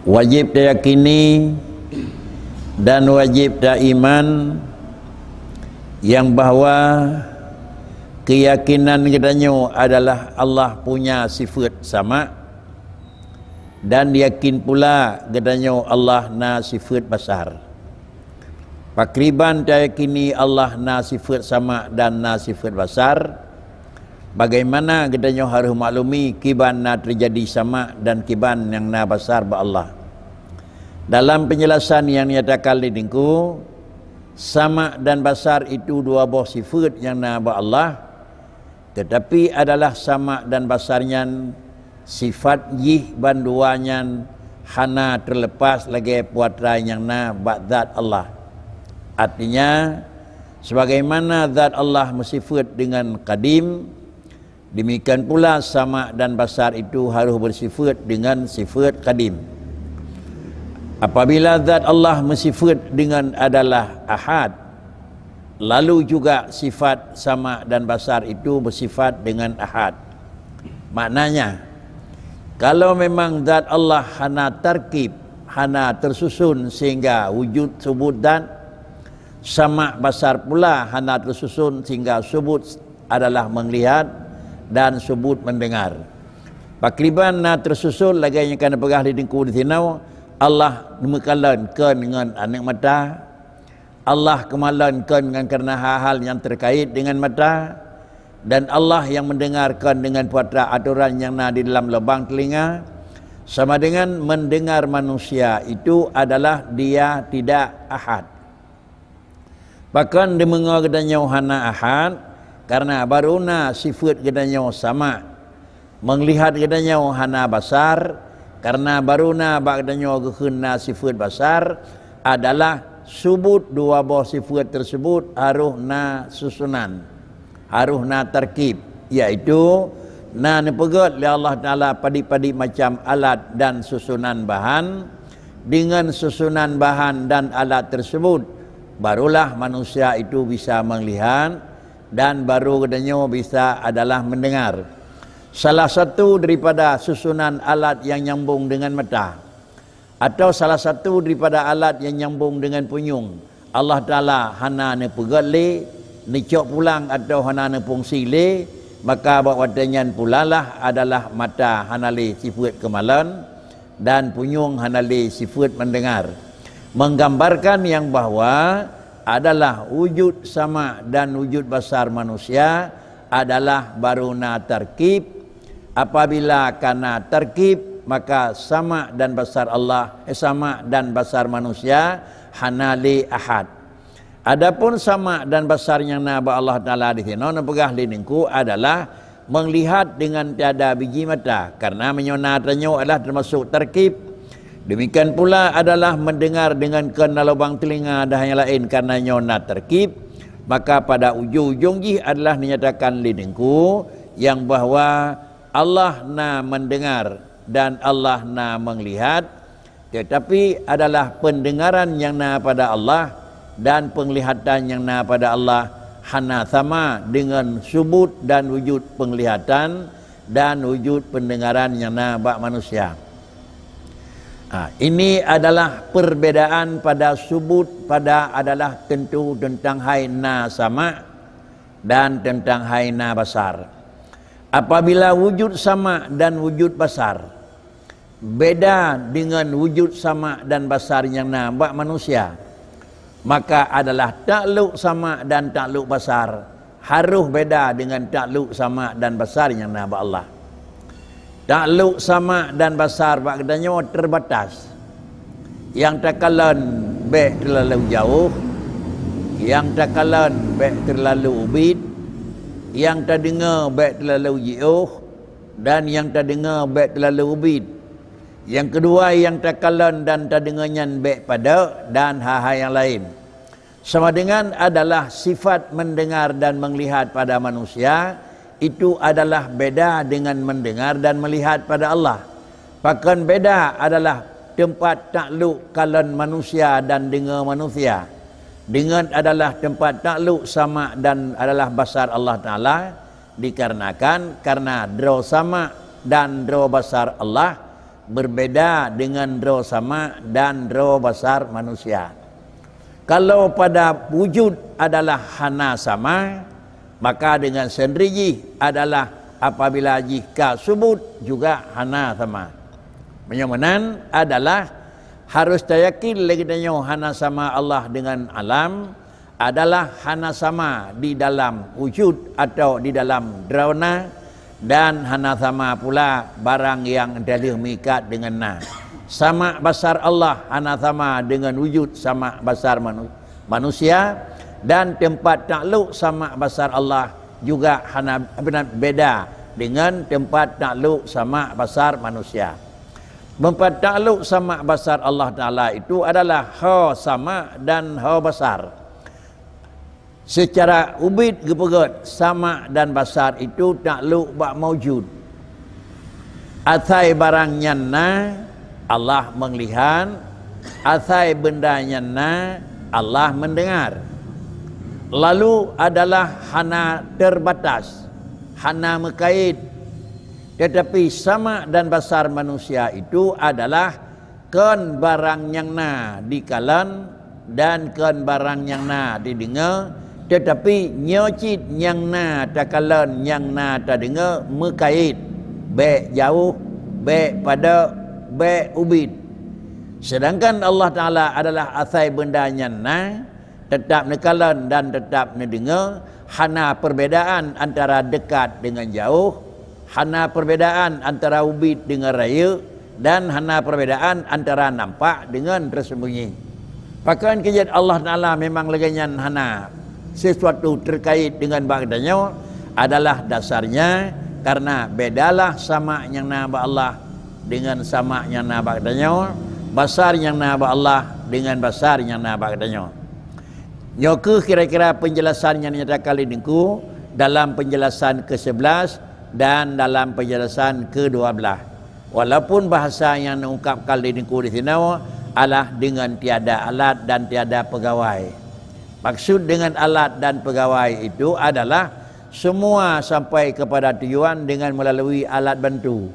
wajib diyakini dan wajib iman yang bahawa keyakinan katanya adalah Allah punya sifat sama, dan yakin pula katanya Allah na sifat besar. Pakriban diyakini Allah na sifat sama dan na sifat besar, bagaimana katanya harus maklumi kiban na terjadi sama dan kiban yang na besar ba Allah. Dalam penjelasan yang nyatakan di dingku, sama dan besar itu dua buah sifat yang na ba Allah, tetapi adalah sama dan besarnya sifat yih banduannya hana terlepas lagi puatra yang na ba zat Allah. Artinya sebagaimana zat Allah bersifat dengan kadim, demikian pula sama dan besar itu harus bersifat dengan sifat kadim. Apabila zat Allah bersifat dengan adalah ahad, lalu juga sifat sama dan besar itu bersifat dengan ahad. Maknanya, kalau memang zat Allah hana tarkib, hana tersusun sehingga wujud subut dan sama besar pula hana tersusun sehingga subut adalah melihat dan subut mendengar. Pakriban na tersusun lagi yang kena pegah di dingku di sini, Allah mekalankan dengan anak mata, Allah kemalankan dengan kerana hal-hal yang terkait dengan mata, dan Allah yang mendengarkan dengan puatra aturan yang na di dalam lubang telinga, sama dengan mendengar manusia itu adalah dia tidak ahad. Bahkan dimengar gedanya hana ahad, karena baruna sifat gedanya sama, melihat gedanya hana besar, karena baruna bagdanya gehuna sifat besar adalah subut dua buah sifat tersebut harus na susunan, harus na tarkib, iaitu na dipegat oleh Allah Ta'ala padi-padi macam alat dan susunan bahan. Dengan susunan bahan dan alat tersebut barulah manusia itu bisa melihat, dan baru katanya bisa adalah mendengar. Salah satu daripada susunan alat yang nyambung dengan mata, atau salah satu daripada alat yang nyambung dengan punyung, Allah Ta'ala hana ne pegat le, ne cok pulang atau hana ne fungsi le, maka bawatannya pula lah adalah mata hana le sifat kemalan dan punyung hana le sifat mendengar. Menggambarkan yang bahawa adalah wujud sama dan wujud besar manusia adalah baruna tarkib. Apabila karena tarkib, maka sama dan besar Allah, sama dan besar manusia hana li ahad. Adapun sama dan besar yang naba Allah Ta'ala di sini pegah liningku adalah melihat dengan tiada biji mata, karena menyonatnya adalah termasuk tarkib. Demikian pula adalah mendengar dengan kena lubang telinga dan yang lain karena nyonat tarkib. Maka pada ujung-ujung adalah dinyatakan liningku yang bahawa Allah na mendengar dan Allah na melihat, tetapi adalah pendengaran yang na pada Allah dan penglihatan yang na pada Allah hana sama dengan subut dan wujud penglihatan dan wujud pendengaran yang na bak manusia. Ini adalah perbedaan pada subut pada adalah tentu tentang hai na sama dan tentang hai na besar. Apabila wujud sama dan wujud besar beda dengan wujud sama dan besar yang nampak manusia, maka adalah takluk sama dan takluk besar harus beda dengan takluk sama dan besar yang nampak Allah. Takluk sama dan besar maknanya terbatas. Yang takalan baik terlalu jauh, yang takalan baik terlalu ubid, yang tak dengar baik terlalu jauh, dan yang tak dengar baik terlalu ubid. Yang kedua yang tak kalan dan tak dengarnya baik pada, dan hal-hal yang lain. Sama dengan adalah sifat mendengar dan melihat pada manusia, itu adalah beda dengan mendengar dan melihat pada Allah. Bahkan beda adalah tempat takluk kalan manusia dan dengar manusia. Dengan adalah tempat takluk sama dan adalah besar Allah Ta'ala, dikarenakan karena draw sama dan draw besar Allah berbeda dengan roh sama dan roh besar manusia. Kalau pada wujud adalah hana sama, maka dengan sendiri adalah apabila jika subut juga hana sama. Menyamanan adalah harus yakin lagi hana sama Allah dengan alam adalah hana sama di dalam wujud atau di dalam drona, dan hana sama pula barang yang dalil mikat dengan na. Sama besar Allah hana sama dengan wujud sama besar manusia, dan tempat takluk sama besar Allah juga hana beda dengan tempat takluk sama besar manusia. Tempat takluk sama besar Allah Ta'ala itu adalah ha sama dan ha besar. Secara ubid gepegat sama dan besar itu takluk bak maujud. Athai barangnya na Allah melihat, athai bendanya na Allah mendengar. Lalu adalah hana terbatas, hana mekait. Tetapi sama dan besar manusia itu adalah kan barang yang na dikalan dan kan barang yang na didengar. Tetapi nyocit yang na takalan yang na terdengar mekait, baik jauh, baik pada, baik ubid. Sedangkan Allah Ta'ala adalah asai bendanya na, tetap nekalan dan tetap mendengar. Hana perbedaan antara dekat dengan jauh, hana perbedaan antara ubid dengan raya, dan hana perbedaan antara nampak dengan tersembunyi. Pakaian kejadian Allah Ta'ala memang leganyan hana sesuatu terkait dengan bagdanya adalah dasarnya karena bedalah sama yang naba Allah dengan sama yang naba bagdanya, besar yang naba Allah dengan besar yang naba bagdanya. Nyoke kira-kira penjelasan yang nyata kali niku dalam penjelasan ke-11 dan dalam penjelasan ke-12. Walaupun bahasa yang diungkap kali niku di sini adalah dengan tiada alat dan tiada pegawai. Maksud dengan alat dan pegawai itu adalah semua sampai kepada tujuan dengan melalui alat bantu.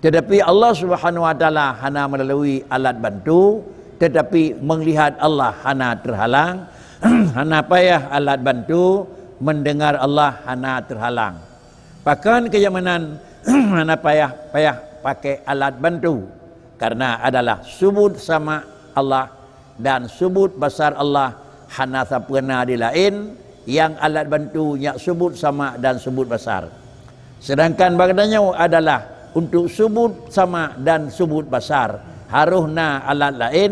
Tetapi Allah Subhanahu Wa Taala hana melalui alat bantu, tetapi melihat Allah hana terhalang, hana payah alat bantu, mendengar Allah hana terhalang. Bahkan kenyamanan hana payah pakai alat bantu, karena adalah subut sama Allah dan subut besar Allah hana sapena di lain yang alat bantu yang subut sama dan subut besar. Sedangkan bagadanya adalah untuk subut sama dan subut besar harusna alat lain,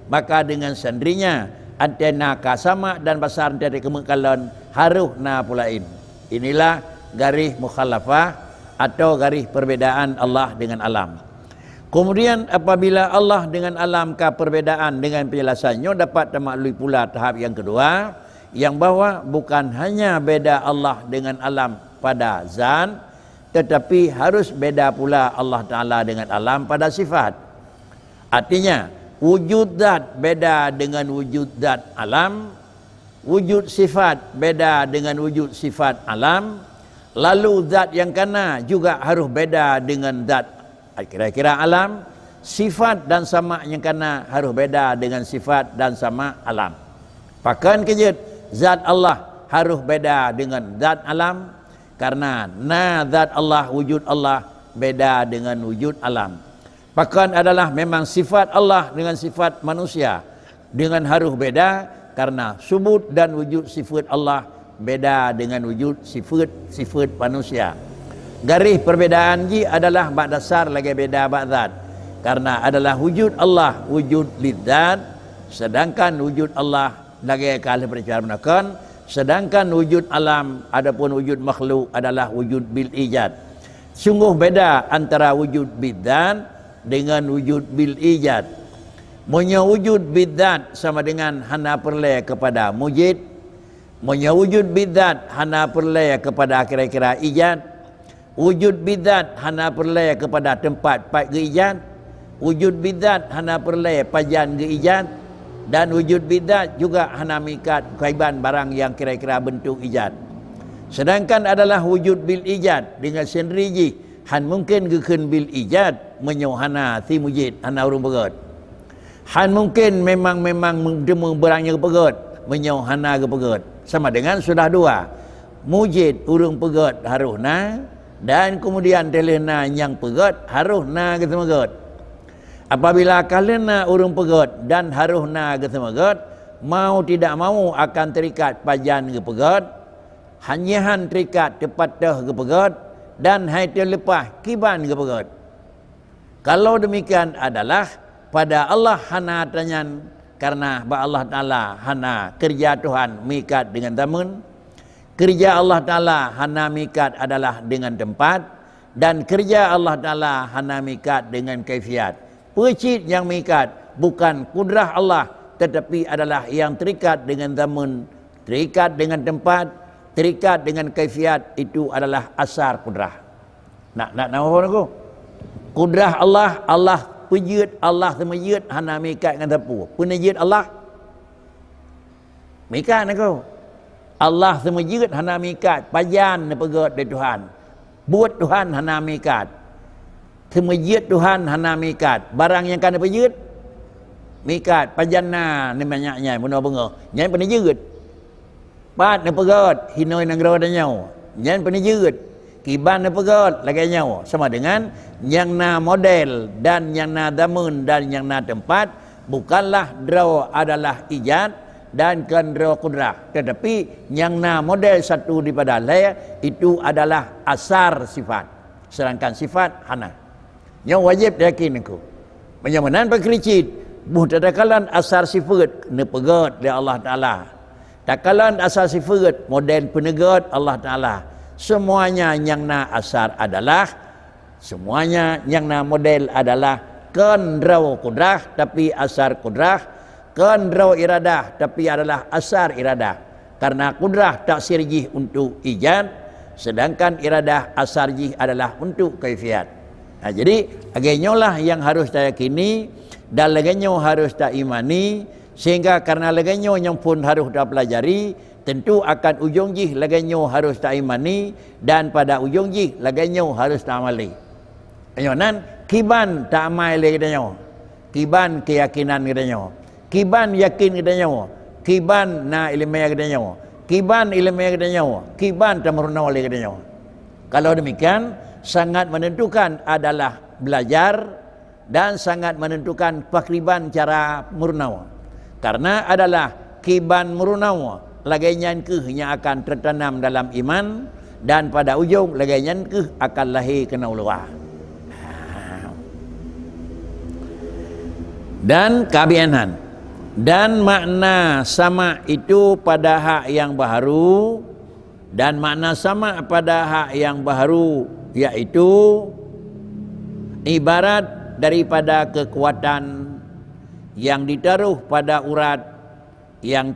maka dengan sendirinya antena ka sama dan besar dari kemungkalan harusna pulain. Inilah garis mukhalafah atau garis perbedaan Allah dengan alam. Kemudian apabila Allah dengan alam ka perbedaan dengan penjelasannya dapat termaklumi pula tahap yang kedua, yang bahwa bukan hanya beda Allah dengan alam pada zat, tetapi harus beda pula Allah Ta'ala dengan alam pada sifat. Artinya wujud zat beda dengan wujud zat alam, wujud sifat beda dengan wujud sifat alam, lalu zat yang kana juga harus beda dengan zat kira-kira alam, sifat dan sama yang kana harus beda dengan sifat dan sama alam. Bahkan kejut zat Allah harus beda dengan zat alam, karena zat Allah, wujud Allah beda dengan wujud alam. Bahkan adalah memang sifat Allah dengan sifat manusia dengan harus beda, karena subut dan wujud sifat Allah beda dengan wujud sifat manusia. Garis perbedaan ji adalah bak dasar lagi beda bak zat, karena adalah wujud Allah wujud lidzat, sedangkan wujud Allah lagi kali percakapan, sedangkan wujud alam adapun wujud makhluk adalah wujud bil ijad. Sungguh beda antara wujud bidzat dengan wujud bil ijad. Monya wujud bidzat sama dengan hana perle kepada mujid, monya wujud bidzat hana perle kepada kira-kira ijad. Wujud bidzat hana perle kepada tempat pat geijat, wujud bidzat hana perle pajan geijat, dan wujud bidzat juga hana mikat kaiban barang yang kira-kira bentuk ijat. Sedangkan adalah wujud bil ijat dengan sendiri han mungkin gekeun bil ijat menyohana si mujid hana urung pegot. Han mungkin memang demu berangnya pegot menyohana ke pegot. Sama dengan sudah dua. Mujid urung pegot haruhna dan kemudian telena yang pegot haruhna ke semegot. Apabila kalena urung pegot dan haruhna ke semegot, mau tidak mau akan terikat pajan ke pegot, hanyahan terikat tepat dah ke pegot dan hai terlepas kiban ke pegot. Kalau demikian adalah pada Allah hana tanyan karena Allah Ta'ala hana kerja Tuhan mikat dengan tamun, kerja Allah Ta'ala hana mikat adalah dengan tempat, dan kerja Allah Ta'ala hana mikat dengan kaifiat. Pecit yang mikat bukan kudrah Allah, tetapi adalah yang terikat dengan tamun, terikat dengan tempat, terikat dengan kaifiat. Itu adalah asar kudrah. Nak apa aku? Kudrah Allah, Allah pejut, Allah semejut hana mikat dengan tapu. Penejut Allah mikat aku. Allah semejut hana mikat, pajan pegot dari Tuhan. Buat Tuhan hana mikat. Semejut Tuhan hana mikat. Barang yang kan pejut mikat, pajanna ni banyaknya benar bengo. Nyan penejut. Pat ne pegot, hinoi nang ro danyau. Nyan penejut. Kiban pegot lagi nyawa sama dengan yang na model dan yang na damun dan yang na tempat. Bukanlah draw adalah ijad dan kan draw kudrah, tetapi yang na model satu daripada lain itu adalah asar sifat, sedangkan sifat hana. Yang wajib yakin aku menyamanan perkelicit buh tadakalan asar sifat ne pegot oleh Allah Ta'ala, takalan asar sifat model penegot Allah Ta'ala. Semuanya yang na asar adalah, semuanya yang na model adalah kendraw kudrah tapi asar kudrah, kendraw iradah tapi adalah asar iradah. Karena kudrah tak sirjih untuk ijad, sedangkan iradah asar jih adalah untuk kaifiat. Nah, jadi agaknya lah yang harus kita yakini dan agaknya harus kita imani, sehingga karena agaknya yang pun harus kita pelajari. Tentu akan ujung jih laganyo harus tak imani, dan pada ujung jih laganyo harus tak amali. Ayonan kiban tak amal laganyo, kiban keyakinan laganyo, kiban yakin laganyo, kiban na ilmu laganyo, kiban ilmu laganyo, kiban tamruna laganyo. Kalau demikian sangat menentukan adalah belajar dan sangat menentukan pakriban cara murnawa. Karena adalah kiban murnawa lagainya yang akan tertanam dalam iman, dan pada ujung lagainya akan lahir kena ulawah. Dan keabianan dan makna sama itu pada hak yang baharu, dan makna sama pada hak yang baharu yaitu ibarat daripada kekuatan yang ditaruh pada urat yang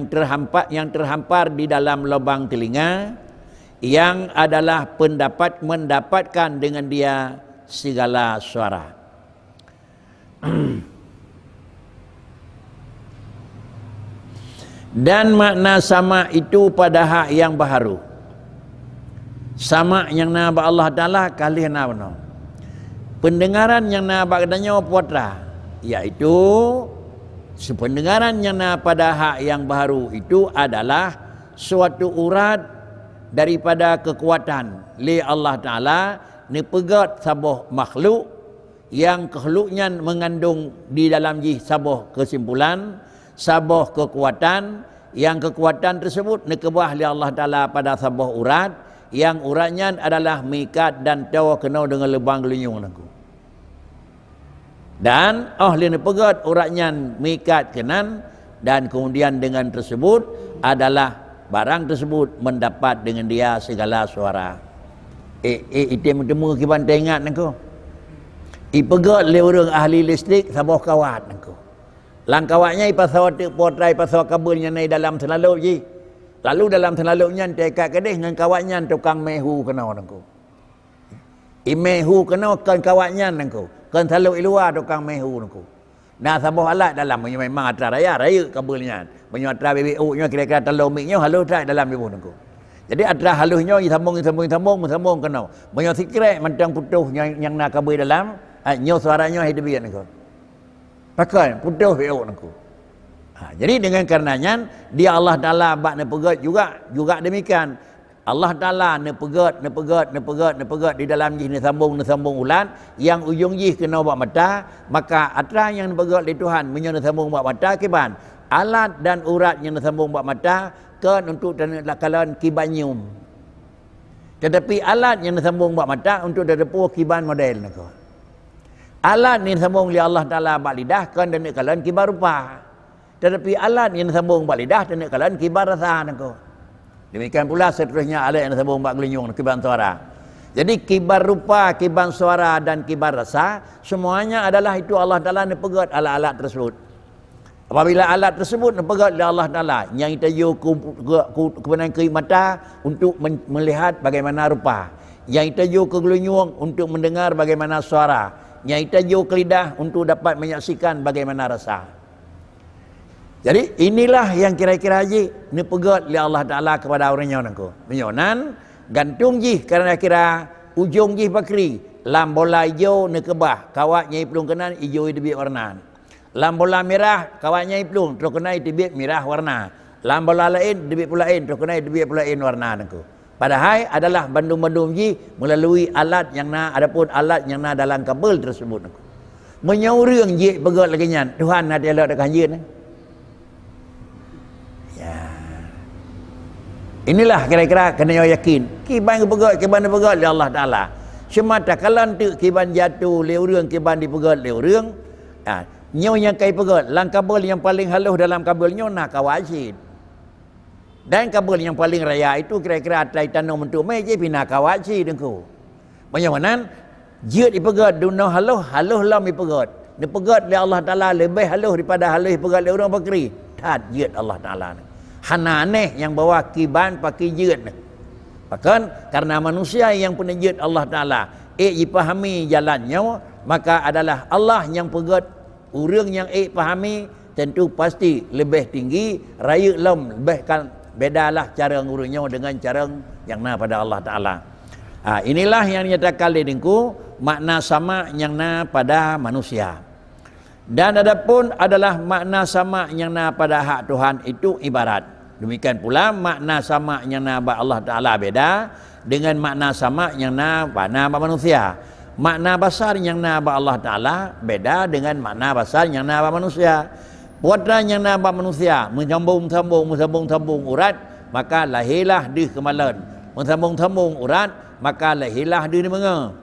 terhampar di dalam lubang telinga, yang adalah mendapatkan dengan dia segala suara. Dan makna sama itu pada hak yang baharu. Sama yang naba Allah Ta'ala kali naba. Pendengaran yang naba katanya putra, yaitu sependengaran yang pada hak yang baru itu adalah suatu urat daripada kekuatan li Allah Ta'ala ni pegat sabuh makhluk yang kehluknya mengandung di dalam jih sabuh kesimpulan, sabuh kekuatan, yang kekuatan tersebut ni kebah li Allah Ta'ala pada sabuh urat, yang uratnya adalah mikat dan tawa kenal dengan lebang gelunyung aku. Dan ahli pegat uratnya mikat kenan, dan kemudian dengan tersebut adalah barang tersebut mendapat dengan dia segala suara. Item temu kiban tengah nangko. Ipegat le orang ahli listrik sabah kawat nangko. Langkawatnya ipasawat potrai pasawat kabelnya nai dalam selalu ji. Lalu dalam selalunya tekat kedeh dengan kawatnya tukang mehu kena nangko. Imehu kena kan kawatnya nangko. Kan selalu luar tukang mehu nangko. Nah sabah alat dalam memang atra raya kabelnya. Banyak atra BBU nya kira-kira telur miknya halu tak dalam ibu nangko. Jadi ada halusnya sambung kena. Banyak sikret macam putus yang nak kabui dalam nyo suaranya hidup biar nak. Pakai putus biar nak. Jadi dengan karenanya dia Allah Taala bak ne pegat juga demikian. Allah Taala ne pegat di dalam jih ne sambung ulat yang ujung jih kena buat mata, maka atra yang pegat li Tuhan menyo ne sambung buat mata kiban. Alat dan urat yang sambung buat mata kan untuk kalian kibanyum. Tetapi alat yang sambung buat mata untuk dedepu kiban model nak. Alat yang sambung li Allah Taala buat lidah kan dan kalian kibar rupa. Tetapi alat yang sambung buat lidah dan kalian kibar rasa nak. Demikian pula seterusnya alat yang sambung buat gelenyung kiban suara. Jadi kibar rupa, kibar suara dan kibar rasa semuanya adalah itu Allah Taala ne pegat alat-alat tersebut. Apabila alat tersebut pegat oleh Allah Taala yang kita kebenaran ke mata untuk melihat bagaimana rupa, yang kita ke gelenyung untuk mendengar bagaimana suara, yang kita ke lidah untuk dapat menyaksikan bagaimana rasa. Jadi inilah yang kira-kira haji ni pegat oleh Allah Taala kepada orangnya nangko. Menyonan gantung jih kerana kira ujung jih bakri lam bola hijau ne kebah kawaknya pelung kenan hijau dibik warna. Lam bola merah kawaknya iplung terus kena dibik merah warna. Lam bola lain dibik pula lain terus kena dibik pula lain warna nangku. Padahal adalah bandum-bandum ji melalui alat yang na adapun alat yang na dalam kabel tersebut nangku. Menyaurang ji pegat lagi nyan Tuhan ada elok dekat jin. Ya. Inilah kira-kira kena yakin. Kiban pegat oleh Allah Taala. Semata kalan tu kiban jatuh leurang kiban dipegat leurang. Nyo yang kai pegat lang kabel yang paling halus dalam kabelnya nak kawasid. Dan kabel yang paling raya itu kira-kira atai tanam untuk mai je pina kawasid dengku. Bagaimana jid dipegat duno halus lam dipegat. Dipegat oleh Allah Taala lebih halus daripada halus pegat oleh orang bakri. Tat jid Allah Taala. Hana aneh yang bawa kiban pakai jid. Bahkan karena manusia yang punya jid Allah Taala dipahami jalannya, maka adalah Allah yang pegat. Orang yang fahami tentu pasti lebih tinggi raya lam lebih kan bedalah cara ngurusnya dengan cara yang na pada Allah Taala. Inilah yang nyatakan dengku makna sama yang na pada manusia. Dan adapun adalah makna sama yang na pada hak Tuhan itu ibarat. Demikian pula makna sama yang na pada Allah Taala beda dengan makna sama yang na pada manusia. Makna besar yang na ba Allah Taala beda dengan makna besar yang na ba manusia. Puatra yang na ba manusia menyambung urat maka lahirlah di kemalan. Menyambung urat maka lahirlah di menga.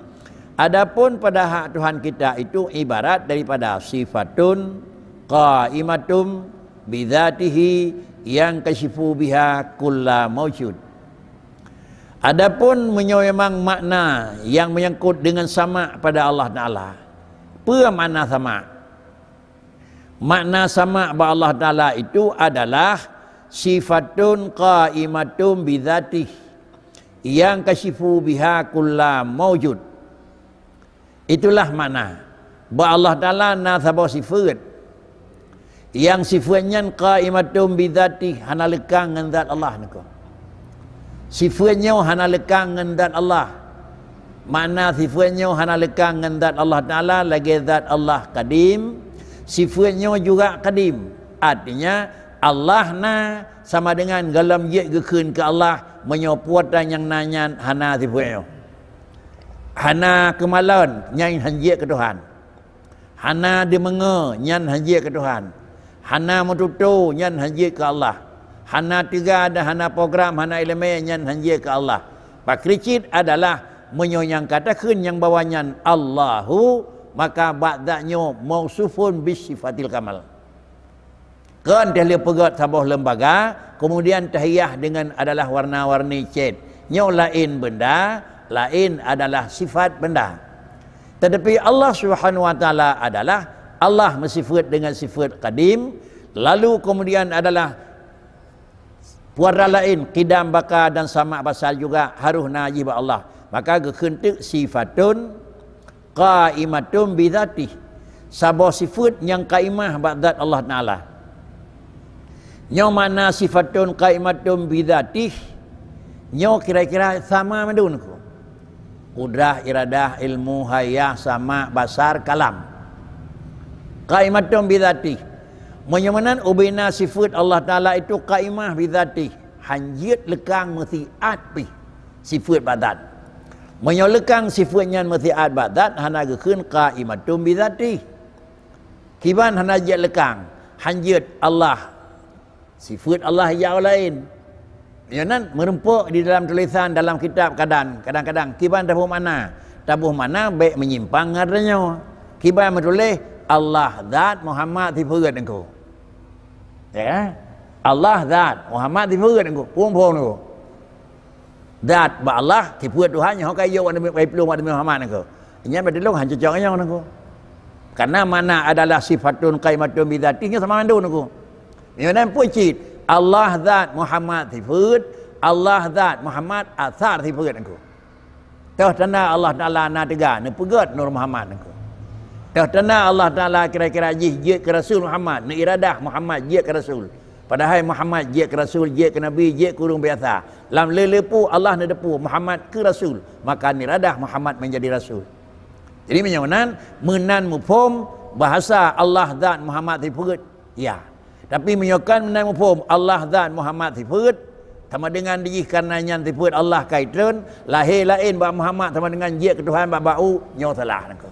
Adapun pada hak Tuhan kita itu ibarat daripada sifatun qaimatum bidzatihi yang kasyifu biha kulla maujud. Adapun memang makna yang menyangkut dengan sama pada Allah Taala. Apa makna sama? Makna sama pada Allah Taala itu adalah sifatun qaimatum bidzatih yang kasyifu biha kulla maujud. Itulah makna. Ba Allah Taala na sabah sifat yang sifatnya qaimatum bidzatih hana lekang dengan zat Allah nako. Sifatnya hana lekang dengan zat Allah. Makna sifatnya hana lekang dengan zat Allah Ta'ala lagi zat Allah kadim. Sifatnya juga kadim. Artinya Allah na sama dengan galam ye gekun ke Allah menyopuatan yang nanya hana sifatnya. Hana kemalan nyan hanjie ke Tuhan. Hana dimenge nyan hanjie ke Tuhan. Hana metutu nyan hanjie ke Allah. Hana tiga ada hana program hana elemen yang hanjie ke Allah. Pak kricit adalah menyonyang katakan yang bawanya Allahu maka ba'danya mausufun bisifatil kamal. Kan dia pegat sebuah lembaga kemudian tahiyah dengan adalah warna-warni cat. Nyo lain benda, lain adalah sifat benda. Tetapi Allah Subhanahu wa taala adalah Allah bersifat dengan sifat qadim, lalu kemudian adalah puara lain qidam baka dan sama basal juga harus najib Allah. Maka gekentik sifatun qaimatun bidzatih. Sabah sifat yang qaimah ba'dat Allah Taala. Yang mana sifatun qaimatun bidzatih Nyo kira-kira sama medun ku. Qudrah, iradah, ilmu, hayah, sama, basar, kalam. Qaimatun bidzati. Menyamanan ubina sifat Allah Taala itu qaimah bidzati. Hanjit lekang mestiat pi sifat badat. Menyolekang sifatnya mestiat badat hana gekeun qaimatun bidzati. Kiban hana jet lekang hanjit Allah. Sifat Allah yang lain. Yang merempuk di dalam tulisan dalam kitab kadang-kadang kiban tabuh mana baik menyimpang ngadanya. Kiban menulis Allah zat Muhammad dipeureut engkau. Ya. Allah zat Muhammad dipeureut engkau. Puang-puang engkau. Zat ba Allah dipeureut Tuhan yang kai yo demi pelung demi Muhammad engkau. Nya bedelong han cocok nya engkau. Karena mana adalah sifatun qaimatun bidzatinya sama mandun engkau. Yang pun cit Allah zat Muhammad dipeureut, Allah zat Muhammad asar dipeureut engkau. Tah tanda Allah Taala na tega ne peureut Nur Muhammad engkau. Tah tanda Allah Taala kira-kira jih ke Rasul Muhammad, ne iradah Muhammad jih ke Rasul. Padahal Muhammad jih ke Rasul, jih ke Nabi, jih ke urang biasa. Lam lelepu Allah ne depu Muhammad ke Rasul, maka iradah Muhammad menjadi Rasul. Jadi menyawanan menan mufhum bahasa Allah zat Muhammad dipeureut. Ya. Tapi menyokan menan mufhum Allah zat Muhammad dipeureut sama dengan dijih karenanya dipeureut Allah kaitun lahir lain ba Muhammad sama dengan jih ke Tuhan ba bau nyo salah engkau.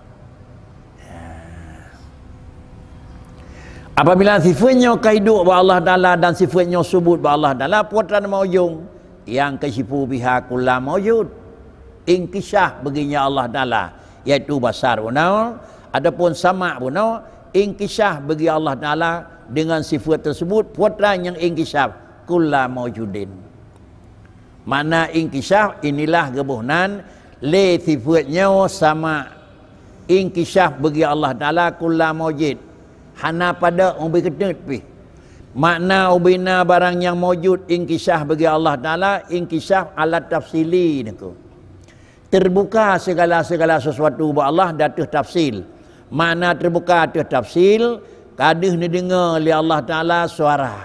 Apabila sifatnya kaiduk ba Allah Taala dan sifatnya subut ba Allah Taala putra maujung yang kasifu biha kullu maujud inkisah baginya Allah Taala iaitu basar bunau adapun sama bunau inkisah bagi Allah Taala dengan sifat tersebut putra yang inkisah kullu maujudin. Mana inkisah inilah gebuhnan le sifatnya sama inkisah bagi Allah Taala kullu maujud hana pada umbi ketut pi. Makna ubina barang yang maujud inkisah bagi Allah Taala inkisah alat tafsili niku. Terbuka segala-segala sesuatu bagi Allah datuh tafsil. Makna terbuka datuh tafsil kadih ni dengar li Allah Taala suara.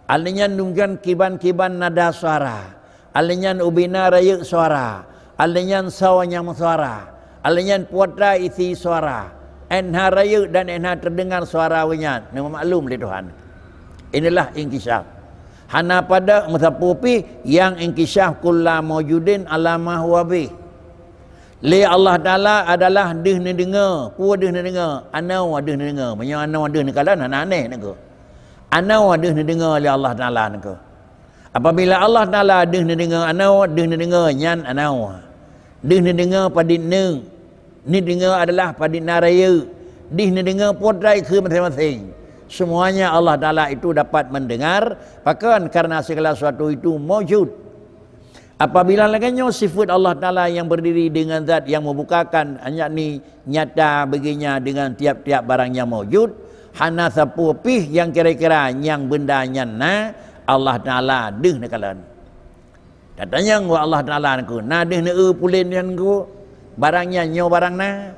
Alinya nunggan kiban-kiban nada suara. Alinya ubina raya suara. Alinya sawanya suara. Alinya putra isi suara. Enha raya dan enha terdengar suara winya. Nama maklum li Tuhan. Inilah inkisaf. Hana pada mutapupi yang inkisaf kullu maujudin alamah wa bih. Li Allah Taala adalah deh ni dengar, pu deh ni dengar, anau deh ni dengar. Banyak anau deh ni kalan aneh niku. Anau deh ni dengar li Allah Taala niku. Apabila Allah Taala deh ni dengar anau, deh ni dengar nyan anau. Deh ni dengar padit neng. Ni dengar adalah padit naraya. Deh ni dengar podrai ke masing-masing. Semuanya Allah Taala itu dapat mendengar, bahkan karena segala sesuatu itu maujud. Apabila laganya sifat Allah Ta'ala yang berdiri dengan zat yang membukakan yakni nyata baginya dengan tiap-tiap barang yang maujud hana sapu pih yang kira-kira yang bendanya na Allah Ta'ala deh nakalan. Katanya wa Allah Ta'ala ku na deh ne pulin yang ku barangnya nyo barang na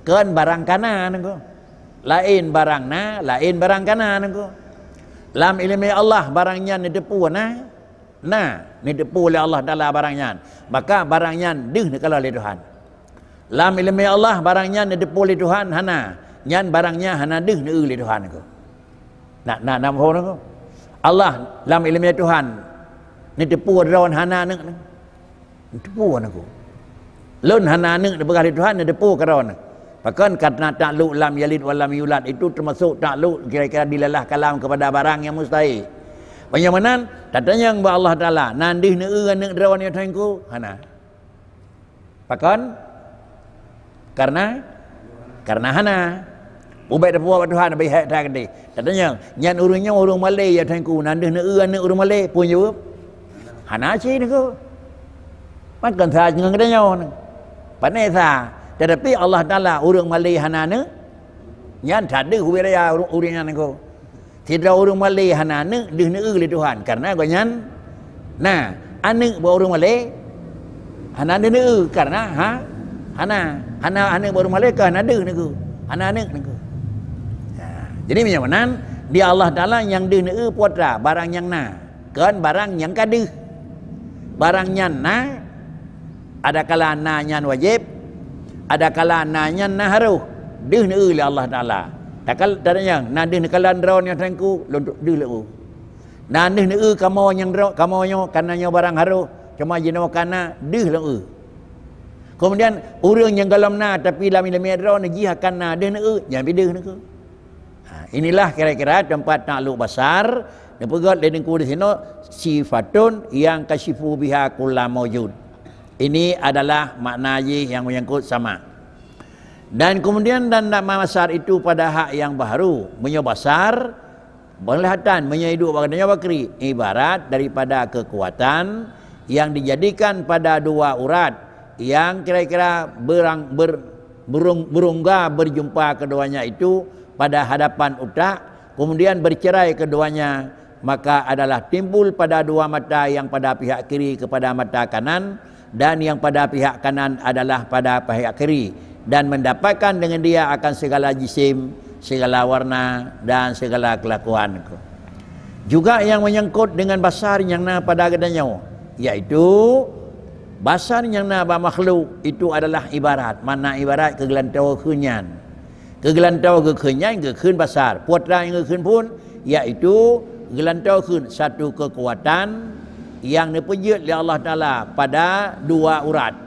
kan barang kana ku lain barang na lain barang kana ku lam ilmi Allah barangnya ne depu na ni depu oleh Allah Taala barangnya maka barangnya deh kalau oleh Tuhan lam ilmi Allah barangnya ni depu oleh Tuhan hana nyan barangnya hana deh ni oleh Tuhan ko nak mohon ko Allah lam ilmi Tuhan ni depu rawan hana nek depu ko lun hana nek depu oleh Tuhan ni depu karon bahkan karena takluk lam yalid wa lam yulad itu termasuk takluk kira-kira dilelah kalam kepada barang yang mustahil. Bagaimana? Katanya yang Allah Ta'ala nandih ne'u anak derawan yang tangku hana. Pakon? Karena hana. Ubat dapuah Tuhan baik hak tak kedi. Katanya nyan urungnya urung Malay yang tangku nandih ne'u anak urung Malay pun jawab. Hana sih ni ko. Makan sah dengan katanya. Pandai sah. Tetapi Allah Ta'ala urung Malay hana ne. Nyan tak ada hubiraya urungnya ni ko. Tidak orang Malay hana ne deh ne oleh Tuhan karena ganyan nah ane ba orang Malay hana ne karena hana ba orang Malay kan ada ne ku hana ne ku jadi menyawanan dia Allah Taala yang deh ne putra barang yang na kan barang yang kadeh barangnya na ada kala na nyan wajib, ada kala na nyan na haruh deh ne oleh Allah Taala. Takal tadanya na deh ne kalan draw yang tangku lontok deh le. Na deh ne kamo yang draw kamo nyo kananya barang haruh cuma jeno kana deh le. Kemudian orang yang dalam na tapi lami-lami draw ne jih akan na deh ne jangan bideh ne ke. Inilah kira-kira tempat takluk basar. Nepegat ledengku di sini sifatun yang kasyifu biha kulla mawjud. Ini adalah makna yang menyangkut sama. Dan kemudian dan nama basar itu pada hak yang baru. Menyo basar, penglihatan, menyo hidup bagiannya bakri. Ibarat daripada kekuatan yang dijadikan pada dua urat. Yang kira-kira berungga berjumpa keduanya itu pada hadapan utak. Kemudian bercerai keduanya. Maka adalah timbul pada dua mata yang pada pihak kiri kepada mata kanan dan yang pada pihak kanan adalah pada pihak kiri dan mendapatkan dengan dia akan segala jisim, segala warna dan segala kelakuan. Juga yang menyangkut dengan basar yang na pada gadanya, yaitu basar yang na makhluk itu adalah ibarat, mana ibarat kegelantau kenyan. Kegelantau kenyan keun basar, putra yang keun pun yaitu gelantau kun satu kekuatan yang dipejut oleh Allah Ta'ala pada dua urat.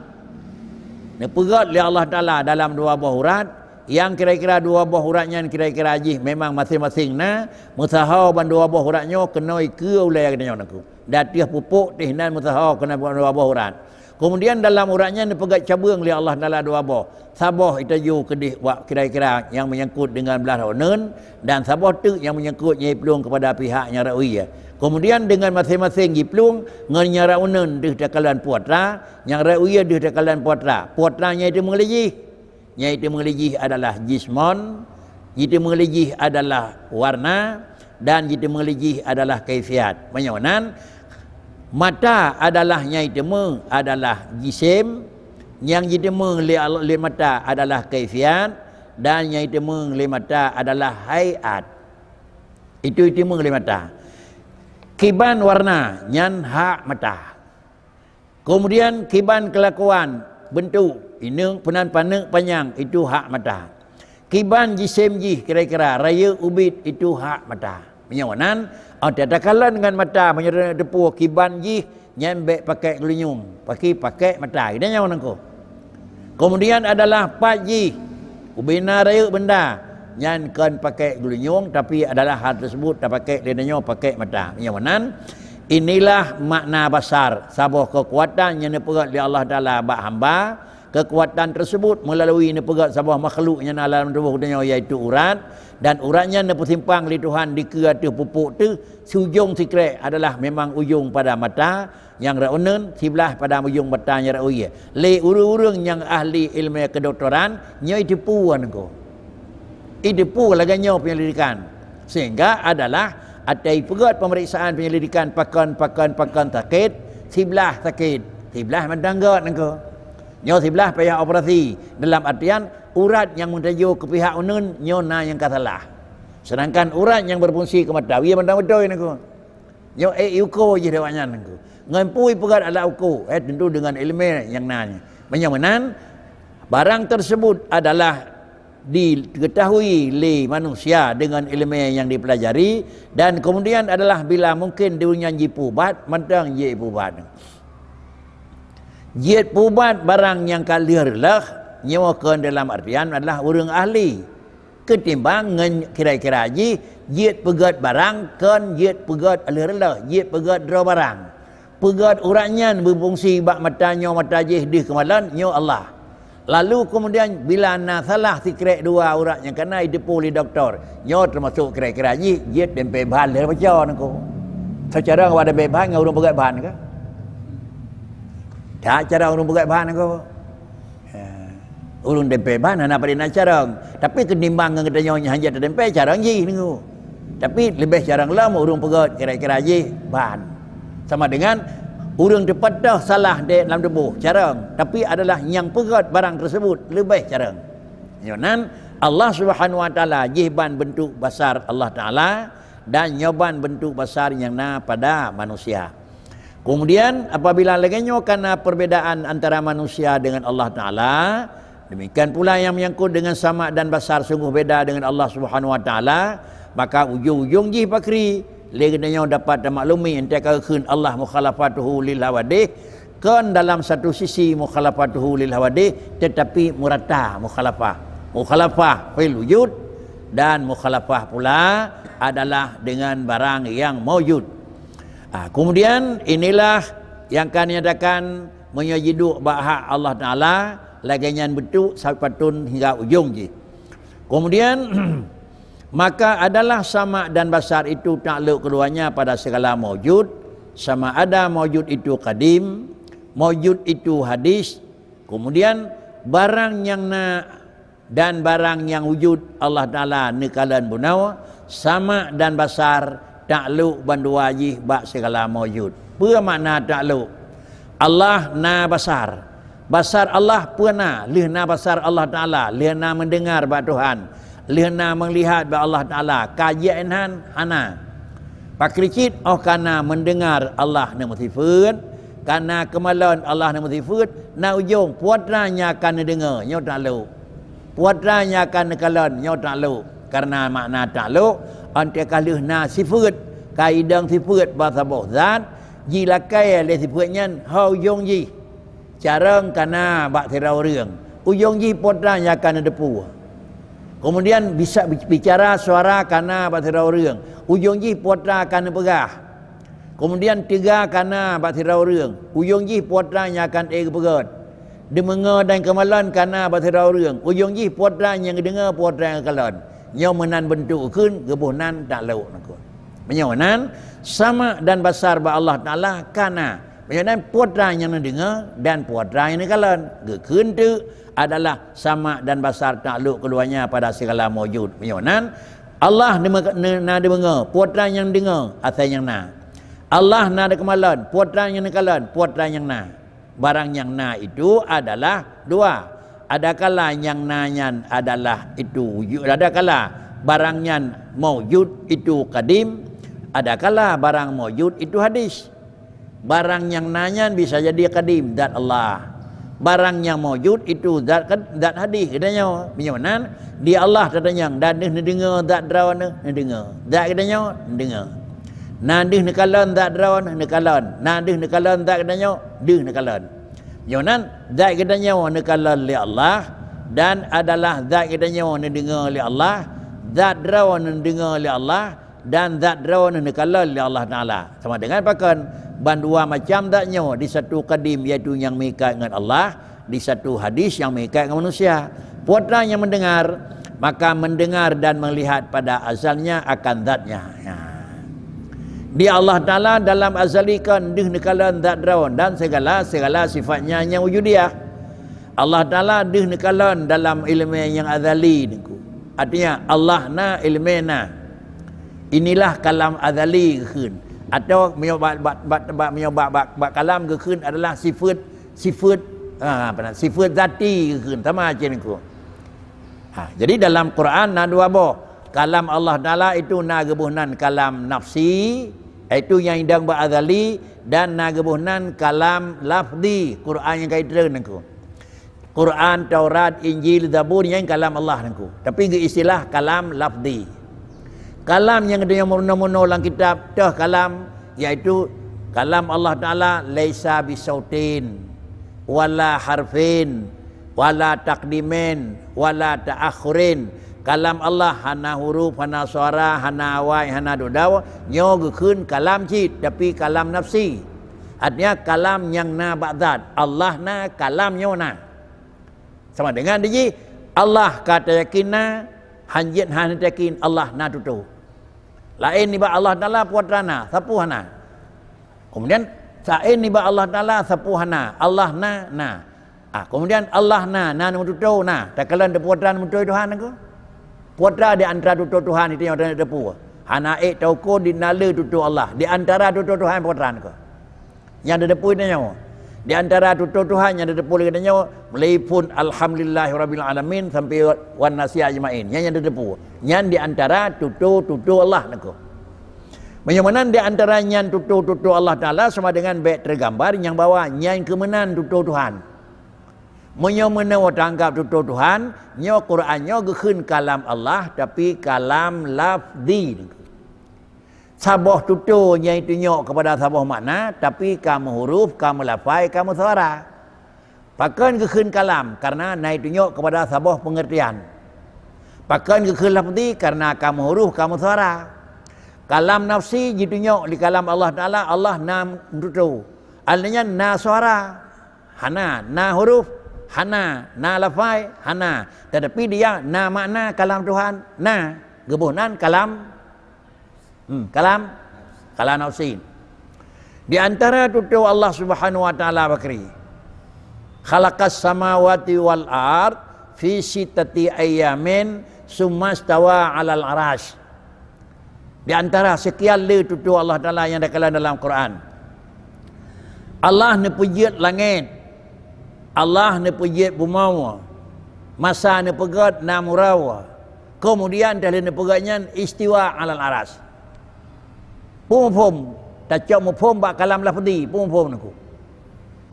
Dipegat oleh Allah Ta'ala dalam dua buah urat yang kira-kira dua buah uratnya kira-kira ajih memang masing-masing na mutahau ban dua buah uratnya kena ke oleh yang aku. Datih pupuk tihnan mutahau kena dua buah urat. Kemudian dalam uratnya dipegat cabang oleh Allah Ta'ala dua buah. Sabah itaju kedih kira-kira yang menyangkut dengan belah raunun dan sabah tu yang menyangkut nyai pelung kepada pihak yang rawi. Kemudian dengan masing-masing jiplung nganya raunun di dekalan putra, yang rawi di dekalan putra. Putranya itu mengeliji. Nyai itu mengeliji adalah jismon, itu mengeliji adalah warna dan itu mengeliji adalah kaifiat. Menyonan mata adalah nyai temu adalah jisim, yang ditemu oleh mata adalah kaifiat dan yang ditemu oleh mata adalah hayat. Itu ditemu oleh mata. Kiban warna nyan hak mata. Kemudian kiban kelakuan bentuk ini penan-panek panjang itu hak mata. Kiban jisim jih kira-kira raya ubit itu hak mata. Menyawanan ada kalan dengan mata menyerah depu kiban jih nyembek pakai gelunyung, pakai mata. Ini yang mana ko? Kemudian adalah paji ubina raya benda yang kan pakai gelunyung tapi adalah hal tersebut tak pakai denanya pakai mata. Yang mana? Inilah makna basar. Sebuah kekuatan yang dipegat oleh Allah Taala bak hamba. Kekuatan tersebut melalui dipegat sebuah makhluk yang dalam tubuh dunia iaitu urat dan uratnya dipersimpang oleh Tuhan di ke atas pupuk tu sujung sikret adalah memang ujung pada mata yang raunen sebelah pada ujung mata yang rauye. Le urang-urang yang ahli ilmu kedoktoran nyai tipuan ko. Idepu laganya penyelidikan. Sehingga adalah ada pegat pemeriksaan penyelidikan pakan sakit, sebelah sakit, sebelah mendanggat ko. Nyo sebelah pihak operasi dalam artian urat yang mentuju ke pihak unun nyo na yang kasalah. Sedangkan urat yang berfungsi ke mata ia mendang betul ni ko. Nyo uko je dewanya ko. Ngampui pegat ala uko tentu dengan ilmu yang nanya. Menyamanan barang tersebut adalah diketahui oleh manusia dengan ilmu yang dipelajari dan kemudian adalah bila mungkin dunia jipubat mentang jipubat. Jiat pubat barang yang kalir lah nyawakan dalam artian adalah orang ahli ketimbang kira-kira haji jiat pegat barang kan jiat pegat alir lah jiat pegat draw barang pegat uratnya berfungsi bak matanya mata jih di kemalan nyo Allah. Lalu kemudian bila na salah sikret dua urat yang kena idepu oleh doktor nyo termasuk kira-kira haji jiat dempe bahan dia baca nako secara ada bahan ngau orang pegat bahan ke tak cara orang pegat bahan ko. Ulun dempe bahan ana pada nak carang. Tapi kenimbang dengan katanya hanya dempe carang ji ni ko. Tapi lebih carang lama urang pegat kira-kira ji bahan. Sama dengan urang dapat dah salah di dalam tubuh carang, tapi adalah yang pegat barang tersebut lebih carang. Yonan Allah Subhanahu wa taala jihban bentuk basar Allah taala dan nyoban bentuk basar yang na pada manusia. Kemudian apabila laginya karena perbezaan antara manusia dengan Allah Ta'ala, demikian pula yang menyangkut dengan sama dan basar sungguh beda dengan Allah Subhanahu Wa Ta'ala, maka ujung-ujung ji pakri laginya dapat maklumi entah keun Allah mukhalafatuhu lil hawadih kan dalam satu sisi mukhalafatuhu lil hawadih tetapi murata mukhalafah fil wujud dan mukhalafah pula adalah dengan barang yang maujud. Kemudian inilah yang akan nyatakan menyajiduk bahak Allah Ta'ala laginya betul sapatun hingga ujung je. Kemudian maka adalah sama dan basar itu takluk keduanya pada segala maujud. Sama ada maujud itu qadim, maujud itu hadis. Kemudian barang yang dan barang yang wujud Allah Ta'ala nekalan bunau sama dan basar takluk bandua ji bak segala maujud. Apa makna takluk? Allah na basar. Basar Allah pernah lihna basar Allah Ta'ala, lihna mendengar bak Tuhan, lihna melihat bak Allah Ta'ala, kajian hana. Pakricit kana mendengar Allah na musifut, kana kemalan Allah na musifut, na ujung puatranya akan dengar, nyo takluk. Puatranya akan nekalan, nyo takluk. Karena makna takluk antara lihna sifut, kaidang sifut bahasa zat, jilakai le sifutnya hau ujung ji. Carang kana bak tirau reung. Ujung ji puatranya akan depu. Kemudian bisa bicara suara kana bak tirau reung. Ujung ji puatra akan pegah. Kemudian tiga kana bak tirau reung. Ujung ji puatranya akan pegat. Demenga dan kemalan kana bak tirau reung. Ujung ji puatranya dengar puatra yang kalan. Nyo menan bentuk kun gebuhnan takluk nakun. Menyonan sama dan basar bak Allah Ta'ala kana menyonan puatra yang dengar dan puatra yang kalan. Gekun tu adalah sama dan basar takluk keduanya pada segala maujud. Menyonan Allah na dengar, puatra yang dengar, asal yang na. Allah na ada kemalan, puatra yang kalan, puatra yang na. Barang yang na itu adalah dua. Adakala yang nanyan adalah itu wujud, adakala barangnya maujud itu qadim, adakala barang maujud itu hadis. Barang yang nanyan bisa jadi qadim zat Allah. Barang yang maujud itu zat hadis katanya. Minyonan di Allah katanya dan dia dengar zat drawan dia dengar. Zat katanya dengar. Nadih nekalan zat drawan nekalan. Nadih nekalan zat katanya dia nekalan. Yonan zat katanya nekalan li Allah dan adalah zat katanya dengar li Allah, zat drawan dengar li Allah dan zat drawan nekalan li Allah Taala. Sama dengan pakan bandua macam zatnya di satu qadim iaitu yang mengikat dengan Allah, di satu hadis yang mengikat dengan manusia. Puatra yang mendengar maka mendengar dan melihat pada azalnya akan zatnya. Di Allah Ta'ala dalam azalikan dih nekalan zat drawan dan segala sifatnya yang wujudiyah. Allah Ta'ala dih nekalan dalam ilmu yang azali. Artinya Allah na ilmu na. Inilah kalam azali keun. Atau menyobak kalam keun adalah sifat sifat zati keun. Sama macam itu. Jadi dalam Quran na dua boh. Kalam Allah Ta'ala itu na gebuhnan kalam nafsi, itu yang hidang ba'adhali, dan na gebuhnan kalam lafzi, Quran yang kaitan nangku. Quran, Taurat, Injil, Zabur yang kalam Allah nangku. Tapi istilah kalam lafzi. Kalam yang ada yang murna-murna dalam kitab tah kalam, iaitu kalam Allah Ta'ala laisa bisautin wala harfin wala taqdimin wala ta'akhurin. Kalam Allah hana huruf, hana suara, hana awai, hana dodaw. Nyo gekun kalam cid, tapi kalam nafsi. Artinya kalam yang na ba'zat. Allah na kalam nyo na. Sama dengan dia Allah kata yakinna, hanjit hana yakin Allah na tutu. Lain ni ba Allah Ta'ala puatrana, sapu hana. Kemudian sain ni ba Allah Ta'ala sapu hana. Allah na. Kemudian Allah na tutu na. Tak kalan de puatran mutu Tuhan aku. Putra di antara tutu Tuhan itu yang ada depu. Hana tauko di nala tutu Allah. Di antara tutu Tuhan putraan ko. Yang ada depu itu nyawa. Di antara tutu Tuhan yang ada depu lagi nyawa. Melaipun alhamdulillahirabbil alamin sampai wan nasi ajmain. Yang ada depu. Yang di antara tutu Allah nako. Macam mana di antara nyan tutur Allah Ta'ala sama dengan baik tergambar yang bawa nyan kemenan tutur Tuhan. Macam mana orang anggap tutur Tuhan, nyo Qurannya gekun kalam Allah tapi kalam lafzi. Sabah tuturnya itu nyok kepada sabah makna tapi kamu huruf, kamu lafai, kamu suara. Pakan gekun kalam karena naik itu nyok kepada sabah pengertian. Pakan gekun lafzi karena kamu huruf, kamu suara. Kalam nafsi jitu nyok di kalam Allah Ta'ala, Allah na tutur. Artinya na suara, hana, na huruf, hana, na lafai, hana. Tetapi dia na makna kalam Tuhan, na gebunan kalam kalam nafsi. Di antara tutur Allah Subhanahu wa taala bakri. Khalaqas samawati wal ard fi sittati ayamin summa stawa 'alal arasy. Di antara sekian le tutur Allah Taala yang dikatakan dalam Quran. Allah ne pujit langit. Allah ne pujit bumi. Masa ne pegat namurawa. Kemudian dari ne pegatnya istiwa 'alal arasy. Pum tak cak mufhum bak kalam lafzi pum naku.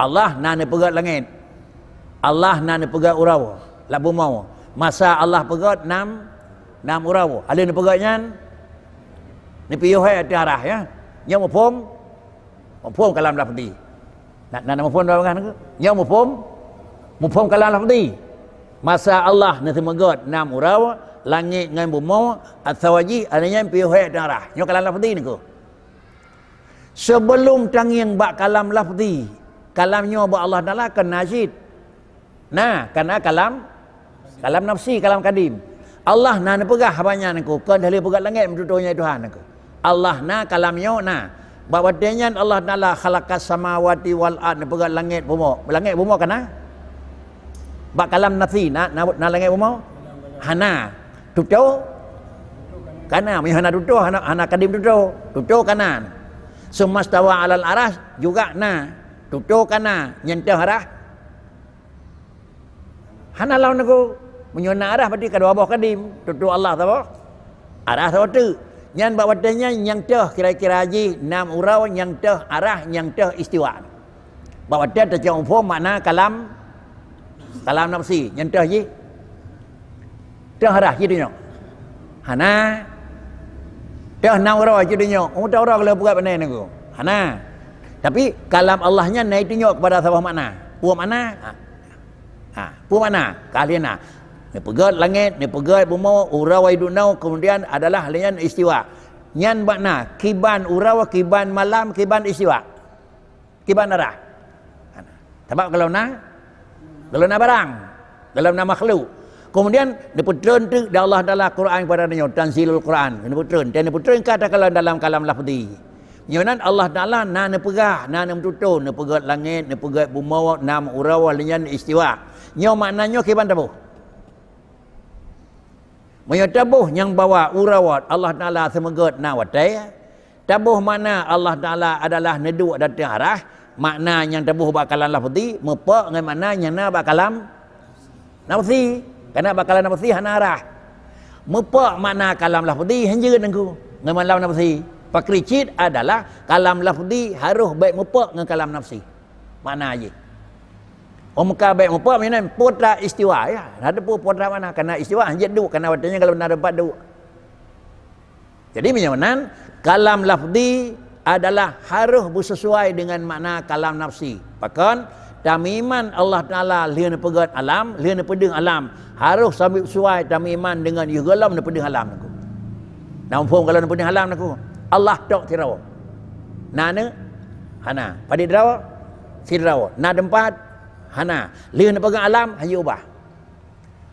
Allah na ne pegat langit. Allah na ne pegat urawa, la bumi. Masa Allah pegat nam urawa. Ada ne pegatnya ni piyo hai arah ya. Nya mufhum kalam lafzi. Nak mufhum dalam kan? Nya mufhum kalam lafzi. Masa Allah ne temegat nam urawa, langit ngan bumi, atsawaji adanya piyo hai arah. Nya kalam lafzi niku. Sebelum tangiang bak kalam lafzi, kalamnya bak Allah Taala kan nazid. Nah, karena kalam nafsi, kalam kadim. Allah na pegah habanya niku, kan dari pegat langit mentuturnya Tuhan niku. Allah na kalamnya na. Bahawa dengan Allah Taala khalaqas samawati wal ard pegat langit bumi. Langit bumi kana? Bak kalam nafsi na langit bumi. Hana. Tutur kana, hana tutur, hana kadim tutur kanan. Sumastawa 'alal arasy juga na tutur kana nyentuh arah hana lawan aku menyona arah berarti kedua bawah kadim tutur Allah tahu arah tahu tu nyan bawa wadanya yang teh kira-kira haji nam urau yang teh arah yang teh istiwa bawa dia tak jauh makna kalam nafsi yang teh haji teh arah jadinya hana dah nau rawa jadi nyok. Tahu rawa kalau buat benar ni ko. Hana. Tapi kalam Allahnya naik nyok kepada sabah makna. Puak mana? Puak mana? Kalian nah. Ni pegat langit, ni pegat bumi, urawa hidupnau kemudian adalah lian istiwa. Nyan makna kiban urawa, kiban malam, kiban istiwa. Kiban arah. Sebab kalau na barang, kalau na makhluk. Kemudian diputron tu dari Allah dalam Quran kepada dia tanzilul Quran. Diputron dan diputron kata kalau dalam kalam lafzi. Nyonan Allah Taala na ne pegah, na ne tutur, ne pegat langit, ne pegat bumi, nam urawa lian istiwa. Nyo maknanya kiban tabuh. Moyo tabuh yang bawa urawa Allah Taala semegat na watai. Tabuh mana Allah Taala adalah nedu datang arah, makna yang tabuh bak kalam lafzi, mepak dengan makna yang na bak kalam nafsi. Karena bakalan nafsi hana arah. Mepak makna kalam lafzi hanjeun engku. Ngan kalam nafsi. Pakricit adalah kalam lafzi harus baik mepak dengan kalam nafsi. Mana aje. Muka baik mepak mana putra istiwa ya. Ada putra mana karena istiwa hanjeun duk karena watanya kalau nak dapat duk. Jadi menyaman kalam lafzi adalah harus bersesuai dengan makna kalam nafsi. Bahkan tamiman Allah Taala lian pegat alam, lian pedeng alam. Harus sambil sesuai tamiman dengan yugalam na pedeng alam naku. Nampung kalau na pedeng alam naku. Allah tok tirawa. Nana hana. Pada dirawa sirawa. Na tempat hana. Lian na pegang alam hanya ubah.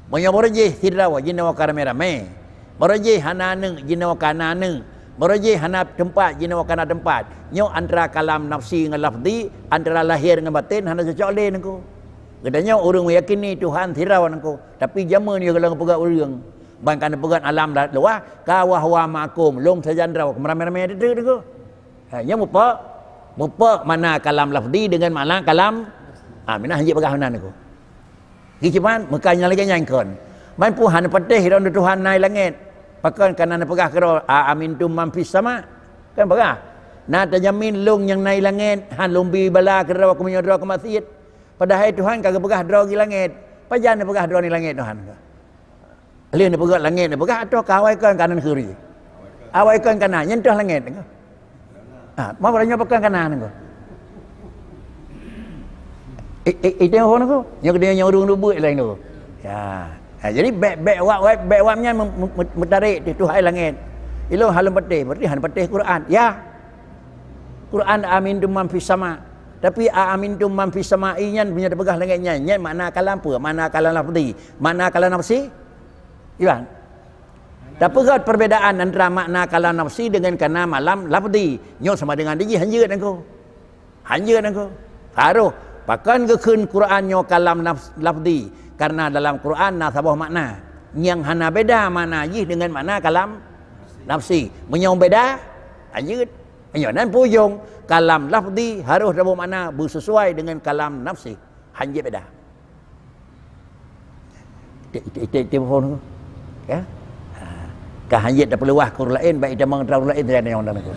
Monya borje sirawa jinawa karamera-me. Borje hana neng jinawa kana neng. Borje hana tempat jinawa kana tempat. Nyo antara kalam nafsi dengan lafzi, antara lahir dengan batin hana cocok le naku. Katanya orang meyakini Tuhan tirawan engkau. Tapi zaman dia kalau pegat orang. Bahkan pegat alam luar. Kawahwa makum. Long sajandra. Kemeramai-ramai ada tu. Hanya mupak mana kalam lafzi dengan makna kalam. Minah hanya pegat hanan aku. Kicuman. Mekanya lagi nyangkon. Main puhan patih. Tuhan naik langit. Pakan kanan pegah kero. Amintum mampis sama. Kan berah. Nak terjamin lung yang naik langit, han lumbi bala ke rawa kumanya draw ke masjid. Padahal Tuhan kagak berah draw di langit. Pajan dia berah draw di langit Tuhan. Lain dia berah langit dia berah atau kawai kan kanan kiri. Awai kan kanan nyentuh langit. Mau beranya pekan kanan ko. Itu yang orang tu. Yang dia yang urung rubut lain tu. Ya. Jadi back-wapnya mentarik di Tuhan langit. Ilo halum petih, berarti han petih Quran. Ya. Quran amintum man fis sama. Tapi amintum man fis sama'inya punya pegah langitnya. Nya makna kalam apa? Makna kalam lafzi. Makna kalam nafsi? Iwan. Tak pegat perbezaan antara makna kalam nafsi dengan kana malam lafzi. Nyo sama dengan diji hanjeut engko. Hanjeut engko. Haruh pakan kekeun Quran nyo kalam lafzi karena dalam Quran nasabah makna. Yang hana beda makna jih dengan makna kalam nafsi. Menyong beda hanjeut. Menyonan pujung kalam lafzi harus dalam makna bersesuai dengan kalam nafsi. Hanjeut beda. Telefon ya. Kahayat dah peluah Quran lain baik dia mengetahui lain dia yang dalam itu.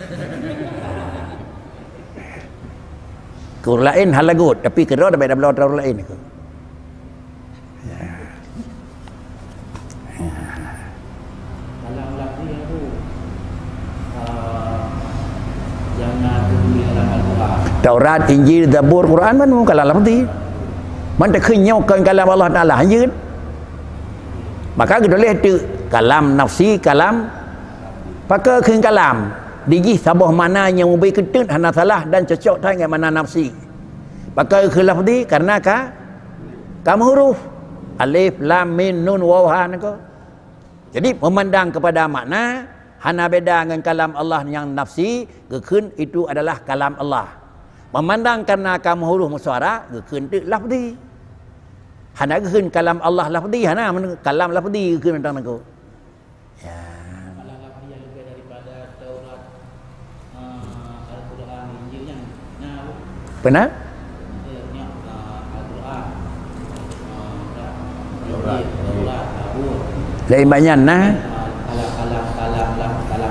Quran lain hal lagut tapi kedua dah baik dah peluah lain itu. Dalam lafzi itu yang ada di dalam Al-Quran. Taurat, Injil, Zabur, Quran mana kalam lafzi. Man tak kenyaukan kalam Allah Taala hanjeut. Maka kita lihat tu kalam nafsi, kalam pakai keun kalam digi sabah mana yang memberi ketut hana salah dan cocok dengan mana nafsi. Pakai keun lafzi karena kamu huruf alif lam mim nun waw ha nako. Jadi memandang kepada makna hana beda dengan kalam Allah yang nafsi, keun itu adalah kalam Allah. Memandang karena kamu huruf musyara, keun tu lafzi. Hana keun kalam Allah lafzi, hana kalam lafzi keun tentang nako. Ya. Kalam lafzi yang lebih daripada Taurat, Al-Quran, Injil yang Benar? Al-Quran, Taurat, Zabur. Lain banyak nah. Kalam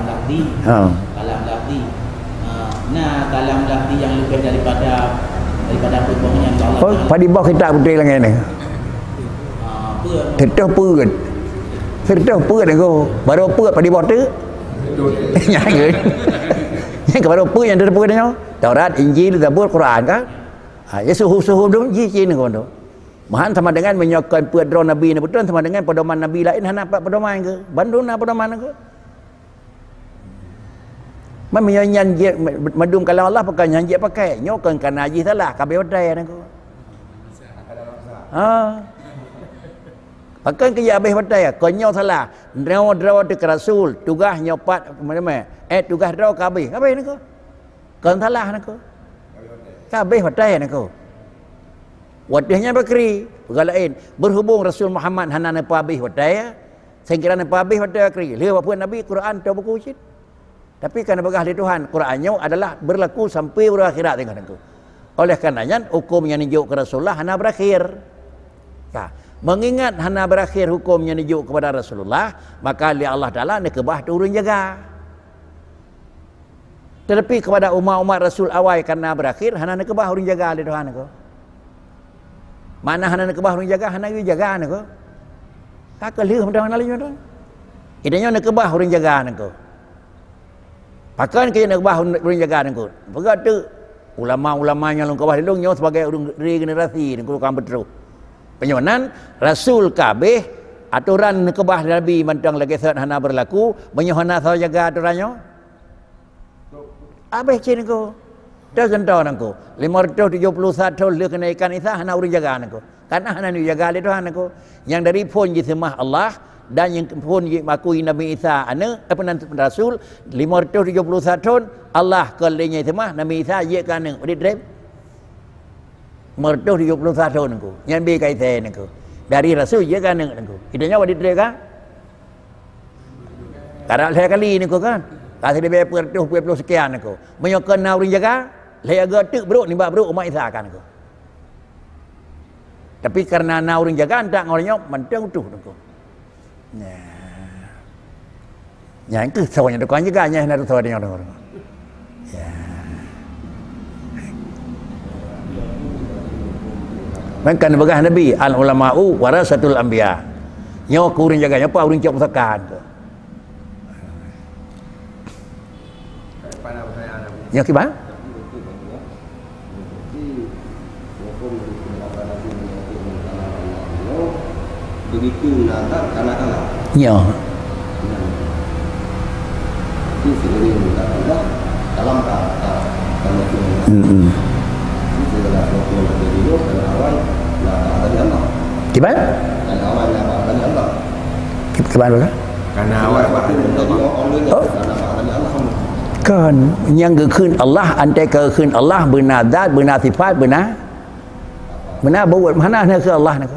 lafzi. Kalam lafzi. Kalam lafzi yang lebih daripada perbuatan Allah. Oh, pada bawah kita betul langit ni. Tetap perut. Tetap perut aku. Baru perut pada bawah tu. Nyai. Yang baru perut yang ada perut ni. Taurat, Injil, Zabur, Quran kan? Ya suhu-suhu tu jin kau tu. Mahan sama dengan menyokkan perut drone Nabi ni betul sama dengan pedoman Nabi lain hana apa pedoman ke? Bandung na pedoman ke? Man menyanyi madum kalau Allah pakai nyanyi pakai nyokan kan haji salah kabeh wadai aku. Pakai kerja habis wadai konyo salah. Draw tu Rasul, tugas nyopat mana tugas draw kabeh. Kabeh niku. Kon salah niku. Kabeh wadai niku. Wadahnya bakri, perkara lain. Berhubung Rasul Muhammad hana nepa habis wadai, saya kira nepa habis wadai bakri. Lihat apa Nabi Quran tu buku cit. Tapi kerana berkah di Tuhan, Qurannya adalah berlaku sampai berakhirat dengan itu. Oleh karenanya, hukum yang dijuk ke Rasulullah hana berakhir. Ya. Mengingat hana berakhir hukum yang dijuk kepada Rasulullah, maka li Allah Ta'ala ni kebah turun jaga. Tetapi kepada umat-umat Rasul awal kerana berakhir, hana ni kebah turun jaga li Tuhan itu. Mana hana ni kebah turun jaga, hana yu jaga ni ko. Kakak lihat macam mana lagi tu. Idanya ni kebah turun jaga ni ko. Pakan ke nak bah urang jaga nengko. Pegat tu ulama-ulama yang long kawah dilung nyo sebagai urang regenerasi nengko kan betul. Penyonan Rasul kabeh aturan nekebah Nabi mantang lagi saat hana berlaku menyohana saw jaga aturannya. Abeh cin nengko. Dah gentau nengko. 571 le kenaikan Isa hana urang jaga nengko. Karena hana ni jaga le Tuhan nengko. Yang dari pun jisemah Allah dan yang pun mengakui Nabi Isa apa nanti Rasul 571 Allah kalanya itu mah Nabi Isa ye kan nang di drep 571 nangku yang be kai te nangku dari Rasul ye kan nangku idanya di drep kan karena saya kali nangku kan kasih dia berpuluh sekian nangku menyokan naurin jaga saya agak tek bro ni bro umat Isa kan nangku tapi karena naurin jaga antak ngornya mantang utuh nangku. Nah, yang itu semuanya tu kan juga nya nak tahu dia orang. Kan begah Nabi al ulama'u warasatul anbiya. Nyo kuring jaga apa uring cak pusakan. Nyo kiban? Begitu nak kanak-kanak. Nyo. Itu segera minta Allah dalam kalau segala sesuatu yang terjadi itu dan awal dari Allah. Kiban? Dan awal dari Allah. Kiban dulu. Karena awal dari Allah. Kan yang gekeun Allah antai kekeun Allah benar zat benar sifat benar buat mana nak ke Allah nak.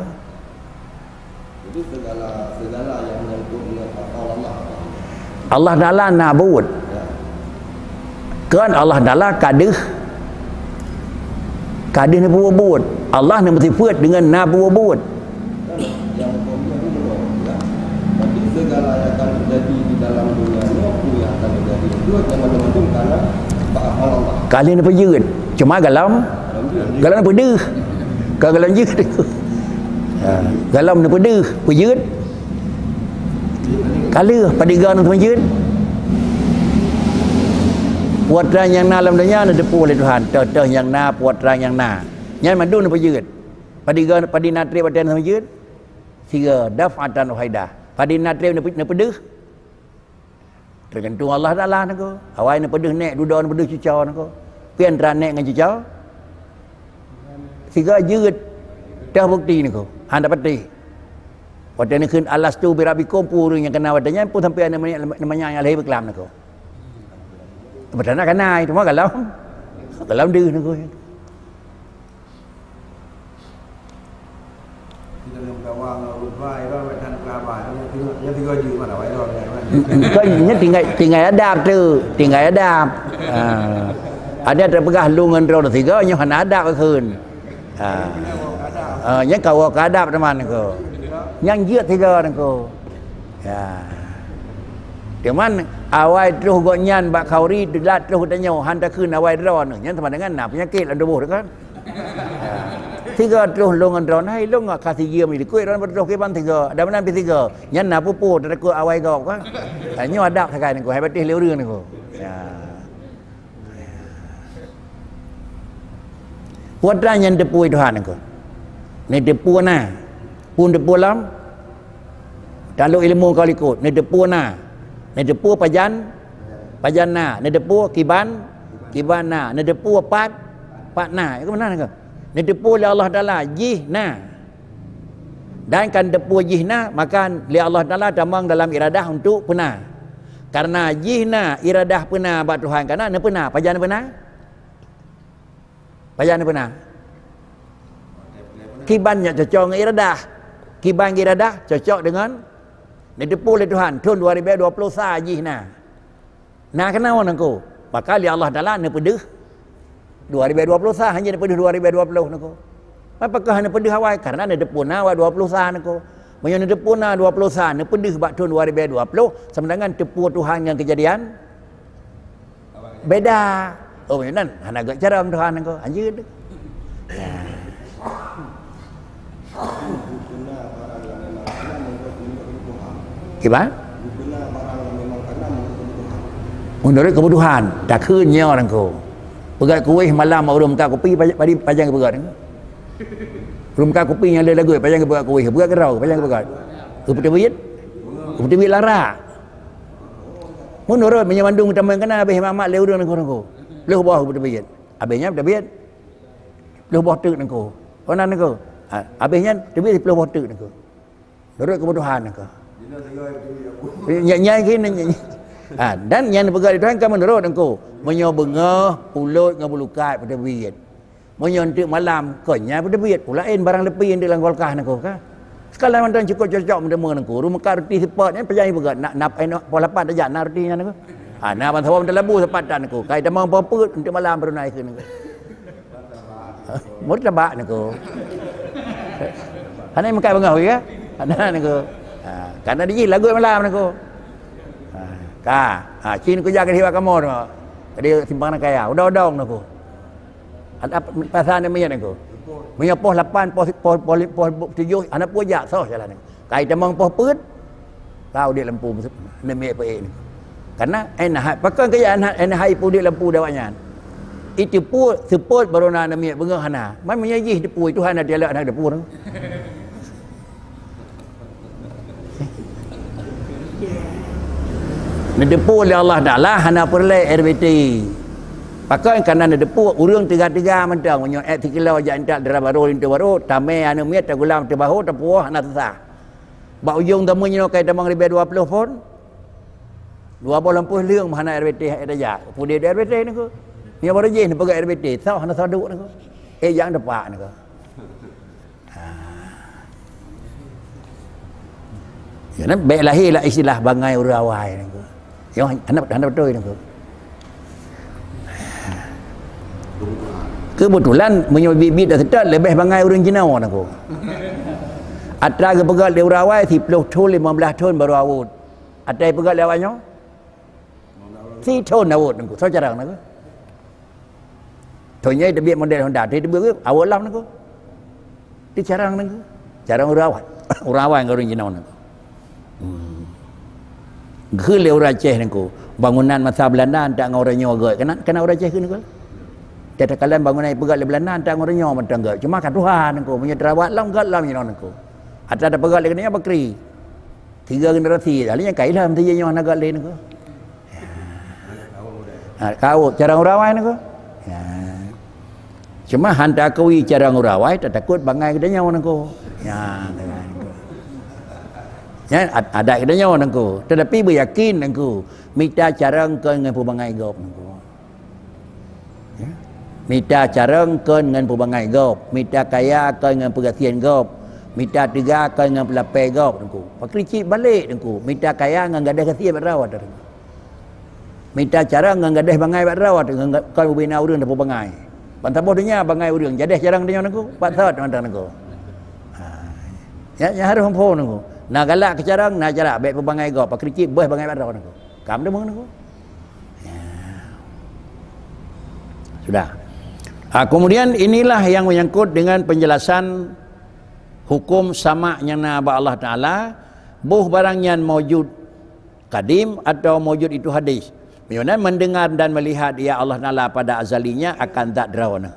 Jadi segala yang menyangkut dengan Allah. Allah Taala nabut. Kan Allah Taala kadih ni buat. Allah ni bersifat dengan nabut. Yang jadi segala yang akan terjadi di dalam dunia ini yang akan terjadi itu yang macam-macam karena Allah. Kali ni pejut. Cuma galam ni pedih. Kalau galam je. Galam ni pedih, pejut. Kali padiga ni pejut. Puatran yang na dalam dunia ni depu oleh Tuhan. Teh yang na puatran yang na. Yang madu ni pejut. Padi natri badan ni pejut. Tiga daf'atan wahaidah. Padi natri ni pedih. Tergantung Allah Taala nak ko. Awai ni pedih naik duda ni pedih cicau nak ko. Pian ran naik dengan cicau. Tiga jeut. Dah bukti ni ko. Han dapat ti. Pada ni keun alas tu birabikum purung yang kena wadanya pun sampai namanya yang lahir berkelam nak ko. Betul nak kanai cuma galau dư nak ko. Kan tinggal adab tu, tinggal adab. Ada terpegah lungan roda tiga nya han adab keun. Nya kau adab teman ko. Yang jeut tiga ko. Ya. Teman awai terus gonyan bak kauri delat terus tanya han tak keun awai ron nya teman dengan nak penyakit lan tubuh kan. Tiga terus longan ron hai long kasih dia mi kuih ron terus ke ban tiga ada mana pi tiga nyan na pupu tak ku awai gau kan nyo adap sakai ni ku hai batih leu reung ni ku ya puatran yang depui Tuhan ni ku ni depu na pun depu lam kalau ilmu kau ikut ni depu na ni depu pajan na ni depu kiban na ni depu pat na itu mana ni ku ni depu oleh Allah Taala jihna dan kan depu jihna maka oleh Allah Taala tamang dalam iradah untuk pena karena jihna iradah pena bak Tuhan karena ne pena pajan pena kibannya cocok dengan iradah kiban iradah cocok dengan ni depu oleh Tuhan tahun 2020 sah jihna nah kenapa nangku maka oleh Allah Taala ne pedih 2020 sah hanya daripada 2020 nako. Apakah hanya pedih awal karena ada depuna awal 20 sah nako. Menyo depuna 20 sah ne pedih bak tahun 2020 semenangan tepu Tuhan yang kejadian beda. Oh menan hana agak cara Tuhan nako. Anjeun. Gimana? Menurut kebutuhan tak kenyang nako. Pegat kuih malam rum ka kopi pajang ke pegat. Rum ka kopi yang ada lagu pajang ke pegat kuih, pegat kerau pajang ke pegat. Ke putih lara. Menurut menyamandung teman kena habis mamak leu dengan ko. Leu bawah putih biyet. Habisnya putih biyet. Leu bawah tek nako. Ona nako. Habisnya tebiyet leu bawah tek nako. Menurut kebutuhan nako. Nyai gini. Dan yang pegat Tuhan kan menurut engkau menyo bengah pulut dengan bulukat pada biit menyo untuk malam konya pada biit pula barang lebih yang dalam golkah engkau kan sekali mantan cukup cocok menemu engkau rumah karti sepatnya perjai pegat nak pola lapan aja nartinya engkau nak ban sawam labu sepatan engkau kai tamang apa untuk malam baru naik ke engkau mut labak engkau ana makai bengah ya ana engkau karena dia lagu malam engkau Cina ku jaga hiwa kamu tu. Dia simpangan kaya. Udah-udah aku. Ada pasal ni macam aku. punya pos 8 pos 7 anak pun jak sah jalan ni kai temang pos put tahu dia lampu lemik pe ni karena enak pakai kaya anak hai pu dia lampu dawanya itu pu support baru nak lemik bengah hana mai menyajih depu itu hana dia anak depu tu depu oleh Allah Taala hana perle RBT pakai kanan depu urang tiga-tiga mentang menyo 3 kilo aja entak dara baru into baru tame anu miat tagulam tebahu tepuah nak sah ba ujung tamunya kai tamang lebih 20 pun 20 lampu leung hana RBT ada ja pu dia RBT ni ko nya baru je ni pakai RBT sah hana saduk ni ko yang depak ni ko ya nan baik lahirlah istilah bangai urawai ni ko yang hana betul ni ko kebetulan menyebabit dah sedap lebih bangai orang Cina orang aku. Atra ke pegat dia urawai 10 ton 15 ton baru awut. Atra pegat lewatnya 4 ton awut aku. So jarang aku. Tonya dia biar model Honda dia biar awut lam aku. Dia jarang aku. Jarang urawai. Urawai orang Cina aku. Ke le orang Aceh aku. Bangunan masa Belanda tak orang Nyawa goi. Kena orang Aceh ke aku. Kata kalian bangunan pegat le Belanda tak orang Nyawa mentang goi. Cuma kat Tuhan aku punya terawat lam gat lam Cina aku. Ada pegat le kena bakri. 3 generasi. Alihnya kailah mesti Nyawa nak gat le aku. Kau cara urawai aku. Ya. Cuma hantar kawi cara urawai tak takut bangai ke Nyawa aku. Ya. Ya, ada kita nyawa nangku. Tetapi beryakin nangku. Minta cara engkau dengan perbangai gop nangku. Ya. Minta cara engkau dengan perbangai gop. Minta kaya engkau dengan perhatian gop. Minta tiga engkau dengan pelapai gop nangku. Pakrici balik nangku. Minta kaya dengan gadah kasihan berawat nangku. Minta cara dengan gadah bangai berawat dengan kau bina urang dah perbangai. Bantaboh dunia bangai urang. Jadah jarang dia nangku. Patsat nangku. Ya, harus hempon nangku. Nak galak ke carang, nak jarak baik perbangai gop, pak krikit boh bangai barang aku. Kam dah mung aku. Ya. Sudah. Kemudian inilah yang menyangkut dengan penjelasan hukum sama yang naba Allah Taala, buh barang yang maujud kadim atau maujud itu hadis. Maksudnya mendengar dan melihat ya Allah Taala pada azalinya akan zat drawana.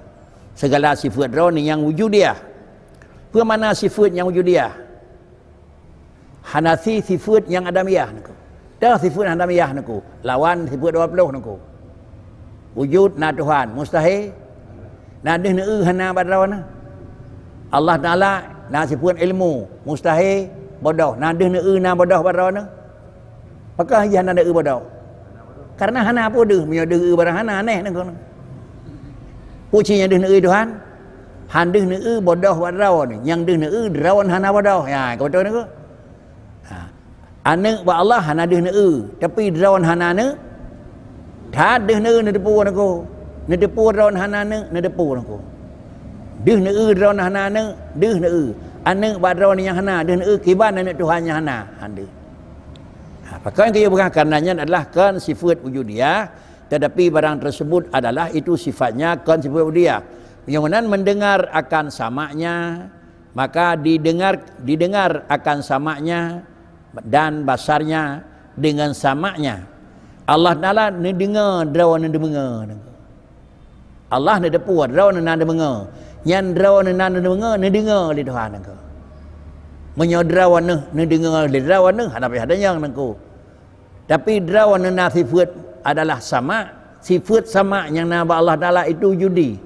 Segala sifat drawana yang wujud dia. Apa mana sifat yang wujud dia? Hanafi sifat yang adamiyah naku. Dah sifat adamiyah naku. Lawan sifat 20 naku. Wujud na Tuhan mustahil. Na deh ne hana badrawana. Allah Taala na sifat ilmu mustahil bodoh. Na deh ne na bodoh badrawana. Apakah yang na bodoh? Karena hana apa deh punya deh barang hana aneh naku. Pucinya deh ne Tuhan. Han deh ne bodoh badrawana. Yang deh ne drawan hana bodoh. Ya, kau betul naku. Anak ba Allah hana deh neu tapi drawan hana ne tak deh neu ne depu aku ne depu drawan hana ne depu aku deh neu drawan hana ne deh neu anak ba drawan yang hana deh neu kiban anak Tuhan yang hana hande pakai yang bukan karenanya adalah kan sifat wujud dia tetapi barang tersebut adalah itu sifatnya kan sifat wujud dia yang mana mendengar akan samanya maka didengar akan samanya dan basarnya dengan samanya. Allah Taala ne dengar drawan ne dengar. Allah ne depu drawan ne dengar. Yang drawan ne dengar ne dengar oleh Tuhan engkau. Menyodrawan ne dengar oleh drawan ne hadapi hadanya engkau. Tapi drawan ne sifat adalah sama, sifat sama yang nama Allah Taala itu wujudi.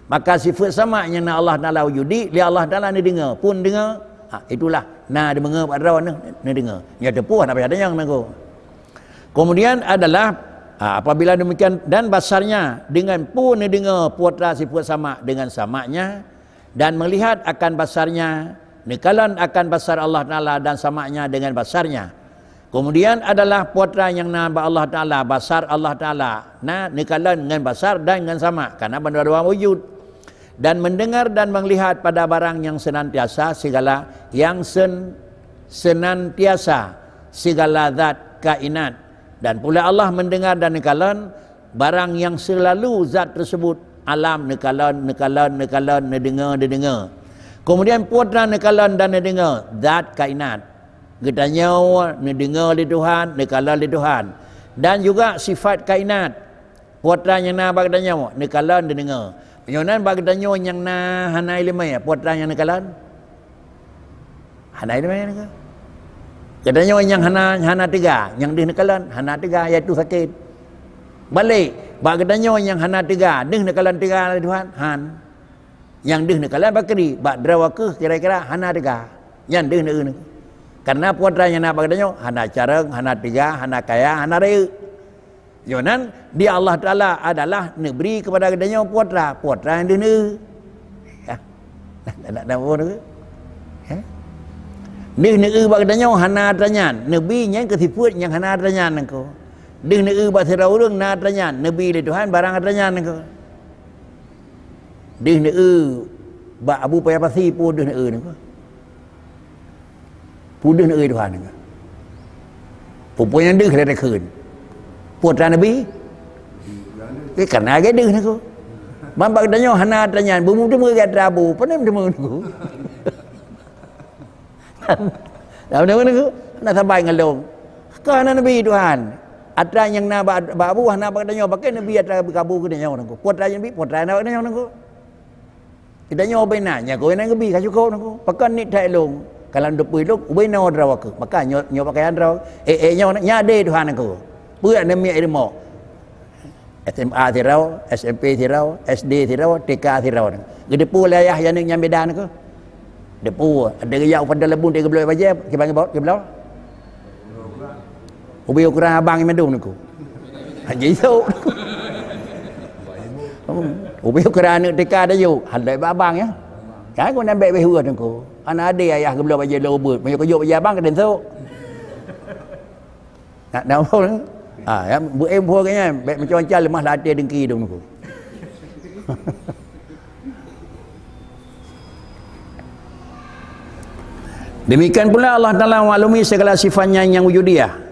Maka sifat sama yang Allah Taala wujudi, li Allah Taala ne dengar, pun dengar. Itulah na dia menga badrawan ne dengar. Ya tepuh apa ada yang nangku. Kemudian adalah apabila demikian dan basarnya dengan pun ne dengar putra sifat sama dengan samanya dan melihat akan basarnya nekalan akan basar Allah Taala dan samanya dengan basarnya. Kemudian adalah putra yang nama Allah Taala basar Allah Taala na nekalan dengan basar dan dengan sama karena benda-benda wujud. Dan mendengar dan melihat pada barang yang senantiasa segala yang senantiasa segala zat kainat dan pula Allah mendengar dan nekalan barang yang selalu zat tersebut alam nekalan dengar. Kemudian putra nekalan dan dengar zat kainat. Gedanya dengar di Tuhan, nekalan di Tuhan. Dan juga sifat kainat. Putra yang na bagdanya nekalan dengar. Penyonan bagdanya yang na hanai lemai putra yang nekalan. Hanai lemai neka. Gedanya yang hana tiga, yang di nekalan hana tiga iaitu sakit. Balik bagdanya yang hana tiga, deh nekalan tiga Tuhan han. Yang deh nekalan bakri, bak drawaka kira-kira hana tiga. Yang deh ne. Karena putra yang na bagdanya hana careng, hana tiga, hana kaya, hana raya. Yonan dia Allah Taala adalah neberi kepada gedanya putra yang deh ne. Ya. Tak ada apa tu. Ya. Deh ne bagdanya hana tanyan, nabi yang kesifut yang hana tanyan engkau. Deh ne ba sira urang na tanyan, nabi le Tuhan barang tanyan engkau. Deh ne ba abu payah pasi pu deh ne engkau. Pu deh ne Tuhan engkau. Pu yang deh le keun. Putra nabi. Karena dia deh engkau. Mambak danyo hana tanyan, bumu demu gat rabu, panem demu engkau. Dalam nama ni nak sampai ngalung. Kerana Nabi Tuhan. Atra yang na babu hana bagdanyo pakai Nabi atra berkabu ke danyo nangku. Putra yang Nabi, putra na bagdanyo nangku. Kita nyo benanya ko nang Nabi ka cukup nangku. Pakai ni tai long. Kalau depu ilok ubena drawak. Maka nyo pakai andra. Nyo nyade Tuhan nangku. Puak nami ilmu. SMA tirau, SMP tirau, SD tirau, TK tirau. Gedepu layah yang yang beda nangku. Depu ada gaya pada lebun dia belah baja ke bang baut ke belah ubi ukuran abang yang medung niku haji so ubi ukuran nak teka ada yo handai abang ya kan ko nampak behua niku ana ade ayah ke belah baja lobut banyak ko baja abang ke den so nak dah pun ya bu em pun kanya baik macam lemah latih dengki dong niku. Demikian pula Allah Ta'ala maklumi segala sifatnya yang wujudiyah.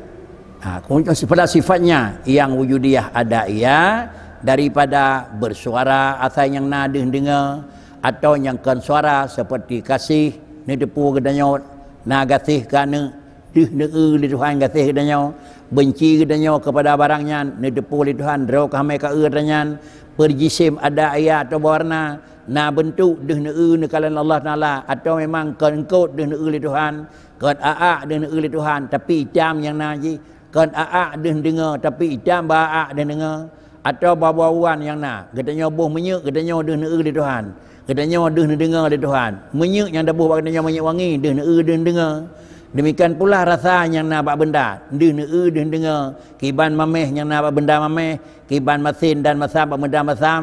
Pada sifatnya yang wujudiyah ada ia daripada bersuara atau yang nadih dengar atau yang kan suara seperti kasih ni depu gedanya na gasih kana dih neu li Tuhan gasih gedanya benci gedanya kepada barangnya ni depu li Tuhan rau kami ka gedanya perjisim ada ia atau warna na bentuk deh neu nekalan Allah Taala atau memang kengkot deh neu li Tuhan kan aa deh neu li Tuhan tapi hitam yang naji kan aa deh dengar tapi hitam ba deh dengar atau bawaan yang na gedanya boh menyek gedanya deh neu li Tuhan gedanya deh dengar li Tuhan menyek yang dah boh gedanya menyek wangi deh neu deh dengar. Demikian pula rasa yang na bak benda deh neu deh dengar kiban mameh yang na bak benda mameh kiban masin dan masam bak benda masam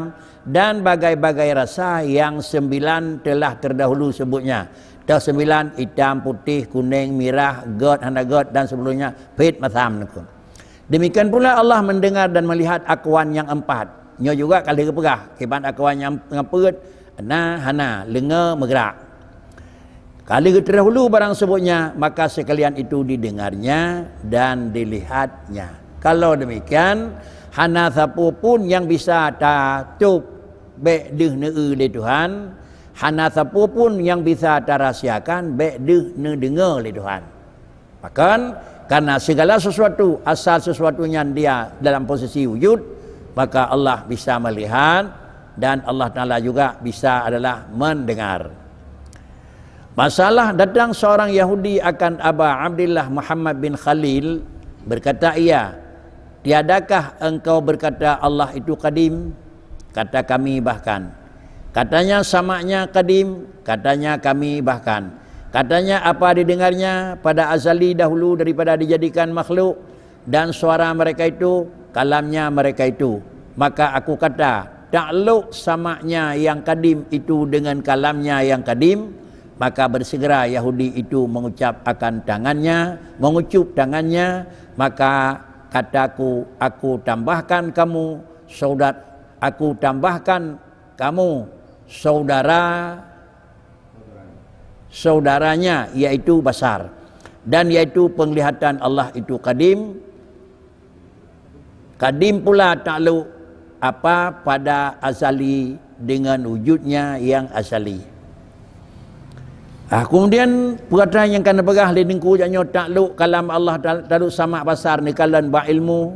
dan bagai-bagai rasa yang 9 telah terdahulu sebutnya. Dah 9 hitam, putih, kuning, merah, god, hana god dan sebelumnya pit masam niku. Demikian pula Allah mendengar dan melihat akuan yang 4. Nyo juga kali kepegah kiban akuan yang ngaput na hana lenga bergerak. Kali terdahulu barang sebutnya maka sekalian itu didengarnya dan dilihatnya. Kalau demikian hana sapu pun yang bisa tutup baik deh neu li Tuhan hana sapu pun yang bisa terahsiakan baik deh neu dengar li Tuhan. Bahkan karena segala sesuatu asal sesuatunya dia dalam posisi wujud maka Allah bisa melihat dan Allah Ta'ala juga bisa adalah mendengar. Masalah datang seorang Yahudi akan Aba Abdillah Muhammad bin Khalil berkata ia, tiadakah engkau berkata Allah itu kadim? Kata kami bahkan. Katanya samanya kadim, katanya kami bahkan. Katanya apa didengarnya pada azali dahulu daripada dijadikan makhluk dan suara mereka itu kalamnya mereka itu. Maka aku kata takluk samanya yang kadim itu dengan kalamnya yang kadim. Maka bersegera Yahudi itu mengucap akan tangannya, mengucup tangannya, maka kataku aku tambahkan kamu saudara, aku tambahkan kamu saudaranya yaitu basar dan yaitu penglihatan Allah itu kadim. Kadim pula takluk apa pada azali dengan wujudnya yang azali. Kemudian perkataan yang kena berah li dengku janyo takluk kalam Allah takluk sama basar ni kalan ba ilmu,